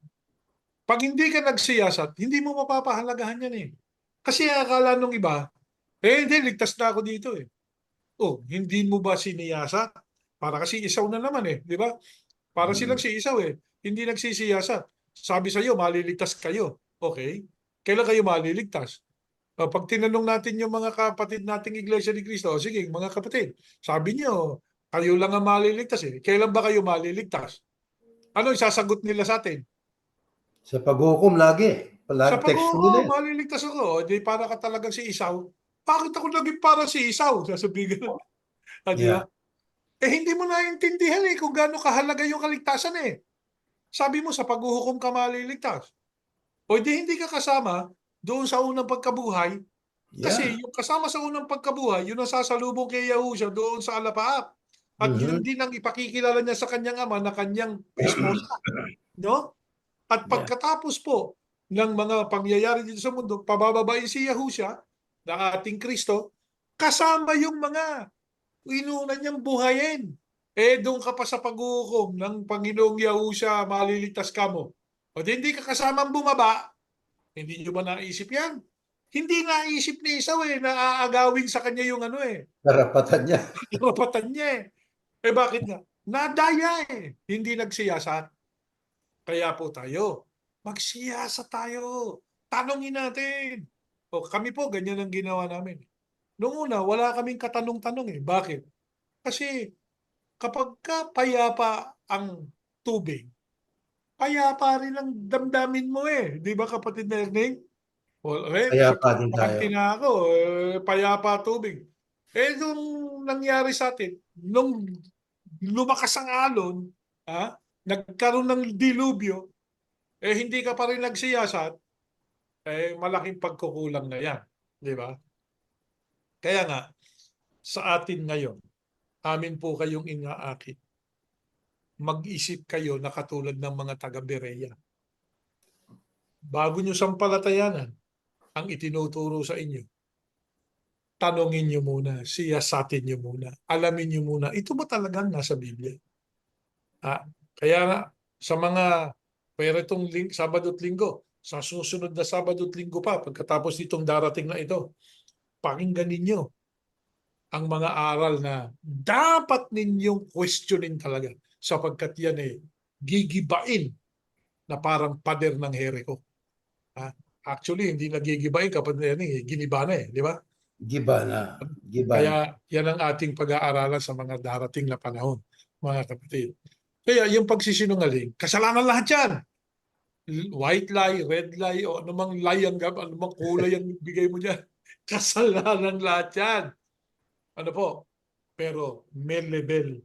S2: pag hindi ka nagsiyasat, hindi mo mapapahalagahan yan eh. Kasi akala nung iba, hindi, ligtas na ako dito eh. Oh, hindi mo ba siniyasat? Para kasi isaw na naman eh, di ba? Para silang
S1: Mm.
S2: si isaw eh, hindi nagsisiyasat. Sabi sa iyo, maliligtas kayo. Okay? Kailan kayo maliligtas? Pag tinanong natin yung mga kapatid nating Iglesia ni Cristo, sige, mga kapatid, sabi niyo, kayo lang ang maliligtas eh. Kailan ba kayo maliligtas? Ano isasagot nila sa atin?
S1: Sa paghukom lagi,
S2: Sa
S1: palagi text nila
S2: pag-oo,
S1: 'yan.
S2: maliligtas ako. Di para ka talagang si Isaw. Bakit ako naging para si Isaw? Sasabihin ganun. Di ba?
S1: Yeah,
S2: Eh hindi mo naiintindihan eh kung gaano kahalaga yung kaligtasan eh. Sabi mo sa paghuhukom ka maliligtas. O di hindi ka kasama doon sa unang pagkabuhay
S1: yeah,
S2: kasi yung kasama sa unang pagkabuhay, yun ang sasalubong kay Yahusha doon sa alapaap. At yun
S1: mhm,
S2: din ang ipakikilala niya sa kanyang ama na kanyang esposa. No? At
S1: yeah,
S2: pagkatapos po ng mga pangyayari dito sa mundo, pabababain si Yahusha na ating Kristo, kasama yung mga inuna niyang buhayin. Eh, doon ka pa sa paghuhukom ng Panginoong Yahusha, maliligtas ka mo. O di hindi ka kasamang bumaba, hindi niyo ba naisip yan? Hindi naisip ni Esau eh, na aagawin sa kanya yung ano eh,
S1: karapatan niya.
S2: karapatan niya eh. Eh bakit nga? Nadaya eh, hindi nagsiyasat. Kaya po tayo, Magsiyasat tayo. Tanungin natin. O kami po, ganyan ang ginawa namin. Noong una, wala kaming katanong-tanong eh. Bakit? Kasi kapag ka payapa ang tubig, payapa rin ang damdamin mo eh. Di ba kapatid na Erning?
S1: Kaya
S2: Sa
S1: pa din tayo.
S2: bakante na ako, payapa tubig. Nung nangyari sa atin, nung lumakas ang alon, nagkaroon ng dilubyo, hindi ka pa rin nagsiyasat, malaking pagkukulang na yan. Di ba? Kaya nga, sa atin ngayon, amin po kayong inaakit. Mag-isip kayo na katulad ng mga taga-Berea. Bago nyo sampalatayanan ang itinuturo sa inyo, tanongin nyo muna, siyasatin nyo muna, alamin nyo muna, ito ba talagang nasa Biblia? Kaya nga, sa mga pero itong Sabado at Linggo, sa susunod na Sabado at Linggo pa, pagkatapos nitong darating na ito, pakinggan ninyo ang mga aral na dapat ninyong questionin talaga sapagkat yan gigibain na parang pader ng Jericho. Actually, hindi nagigibain kapag giniba na di ba?
S1: Giba na. Giba na.
S2: Kaya yan ang ating pag-aaralan sa mga darating na panahon, mga kapatid. Kaya yung pagsisinungaling, kasalanan lahat yan. White lie, red lie, o anumang lie, anumang kulay ang bigay mo dyan. Kasalanan lahat yan. Ano po? Pero may level.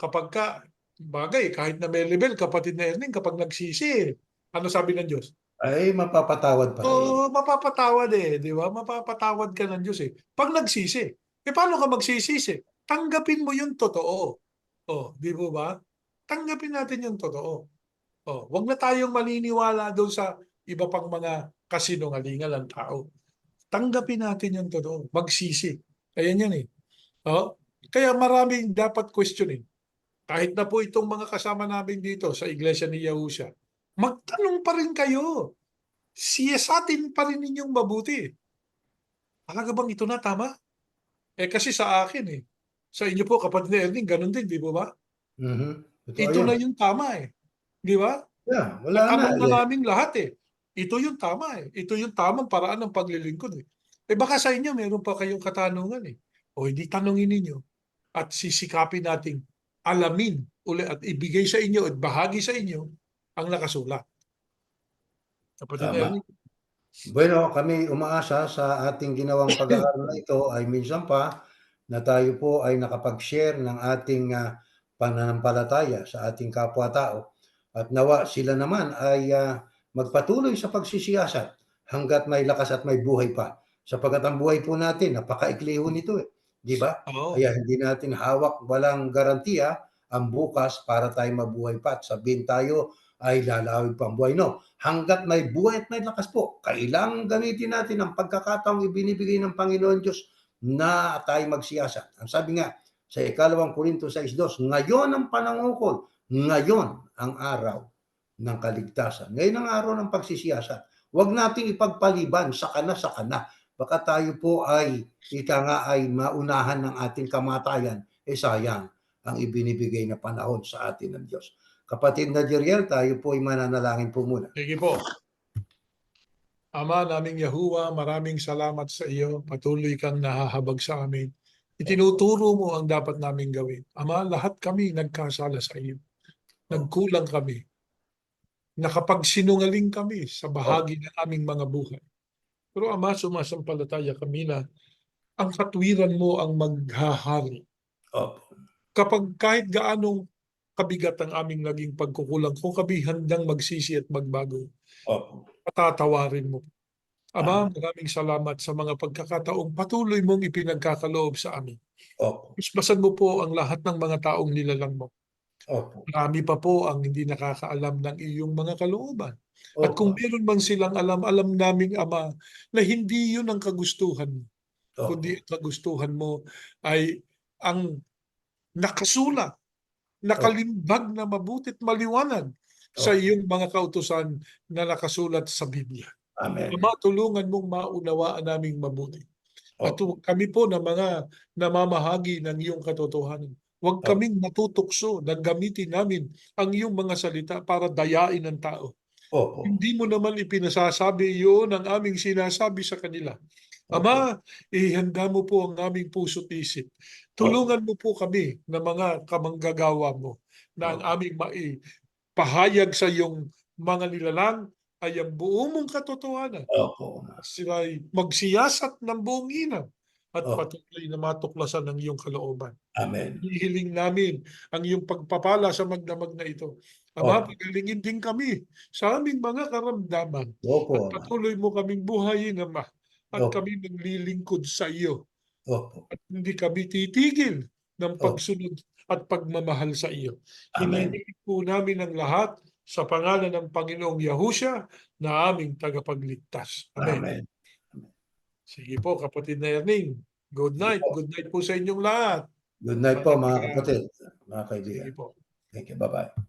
S2: Kapag ka, bagay, kahit na may level, kapatid na Erning, kapag nagsisi, ano sabi ng Diyos?
S1: Ay, mapapatawad pa rin.
S2: Oo, mapapatawad di ba? Mapapatawad ka ng Diyos Pag nagsisi, paano ka magsisisi? Tanggapin mo yung totoo. Di ba ba? Tanggapin natin yung totoo. Wag na tayong maniniwala doon sa iba pang mga kasinungalingan ng tao. Tanggapin natin yung totoo. Magsisi. Ayan yan Kaya maraming dapat questionin. Kahit na po itong mga kasama namin dito sa Iglesia ni Yahusha, magtanong pa rin kayo. Siyasatin pa rin ninyong mabuti. Talaga bang ito na tama? Kasi sa akin Sa inyo po, kapatid ni Erning, ganun din, di ba?
S1: Mhm. Totoo
S2: Ito
S1: yun.
S2: na yung tama Di ba?
S1: Yeah, wala na.
S2: Natanong na namin lahat Ito yung tama Ito yung tamang paraan ng paglilingkod baka sa inyo meron pa kayong katanungan O hindi tanongin ninyo at sisikapin nating alamin uli at ibigay sa inyo at bahagi sa inyo ang nakasulat. Kapatid
S1: Tama.
S2: Ernie?
S1: Bueno, kami umaasa sa ating ginawang pag-aaral na ito ay minsan pa na tayo po ay nakapag-share ng ating pananampalataya sa ating kapwa-tao at nawa sila naman ay magpatuloy sa pagsisiyasat hangga't may lakas at may buhay pa. Sapagkat ang buhay po natin, napakaikli ho nito di ba?
S2: Oo.
S1: Kaya hindi natin hawak, walang garantiya ang bukas para tayo mabuhay pa at sabihin tayo ay lalawig pa ang buhay. No, hangga't may buhay at may lakas po, kailangang gamitin natin ang pagkakataong ibinibigay ng Panginoon Diyos na tayo magsiyasat. Ang sabi nga sa 2 Korinto 6:2, ngayon ang panangukol, ngayon ang araw ng kaligtasan. Ngayon ang araw ng pagsisiyasat. Huwag nating ipagpaliban sa kana. Baka tayo po ay, ay maunahan ng ating kamatayan, sayang ang ibinibigay na panahon sa atin ng Diyos. Kapatid na Jeriel, tayo po ay mananalangin po muna.
S2: Sige po. Ama naming Yahuwah, maraming salamat sa iyo. Patuloy kang nahahabag sa amin. Itinuturo mo ang dapat naming gawin. Ama, lahat kami nagkasala sa iyo. Nagkulang kami. Nakapagsinungaling kami sa bahagi ng aming mga buhay. Pero Ama, sumasampalataya kami na ang katwiran mo ang maghahari. Kapag kahit gaanong kabigat ang aming naging pagkukulang, kung kami handang magsisi at magbago, patatawarin mo. Ama, maraming salamat sa mga pagkakataong patuloy mong ipinagkakaloob sa amin. Isbasan mo po ang lahat ng mga taong nilalang mo. Marami pa po ang hindi nakakaalam ng iyong mga kalooban. At kung meron man silang alam namin, Ama, na hindi yun ang kagustuhan mo. Kundi ang kagustuhan mo ay ang nakasulat, nakalimbag na mabuti't maliwanag sa iyong mga kautusan na nakasulat sa Biblia.
S1: Amen.
S2: Ama, tulungan mong maunawaan naming mabuti. At kami po na mga namamahagi ng iyong katotohanan. Huwag kaming natutukso na gamitin namin ang iyong mga salita para dayain ang tao.
S1: Opo.
S2: Hindi mo naman ipinasasabi yun ang aming sinasabi sa kanila.
S1: Opo.
S2: Ama, ihanda mo po ang aming puso't isip. Tulungan mo po kami na mga kamanggagawa mo na ang
S1: Opo.
S2: aming maipahayag sa iyong mga nilalang ay ang buong mong katotohanan.
S1: Opo.
S2: Sila'y magsiyasat ng buong inaw at
S1: Opo.
S2: patuloy na matuklasan ng iyong kalooban.
S1: Amen.
S2: Hihiling namin ang iyong pagpapala sa magdamag na ito. Ama,
S1: Opo.
S2: pagalingin din kami sa aming mga karamdaman
S1: Opo,
S2: at
S1: Ama.
S2: patuloy mo kaming buhayin, Ama, at
S1: Opo.
S2: kami naglilingkod sa iyo
S1: Opo.
S2: at hindi kami titigil ng
S1: Opo.
S2: pagsunod at pagmamahal sa iyo.
S1: Amen.
S2: Hinihiling po namin ang lahat sa pangalan ng Panginoong Yahusya na aming tagapagligtas. Amen.
S1: Amen.
S2: Sige po, kapatid na Erning. Good
S1: Sige
S2: night.
S1: po.
S2: Good night po sa inyong lahat.
S1: Good night po, mga
S2: Maraming
S1: kapatid, mga
S2: sige
S1: kaibigan.
S2: po.
S1: Thank you. Bye-bye.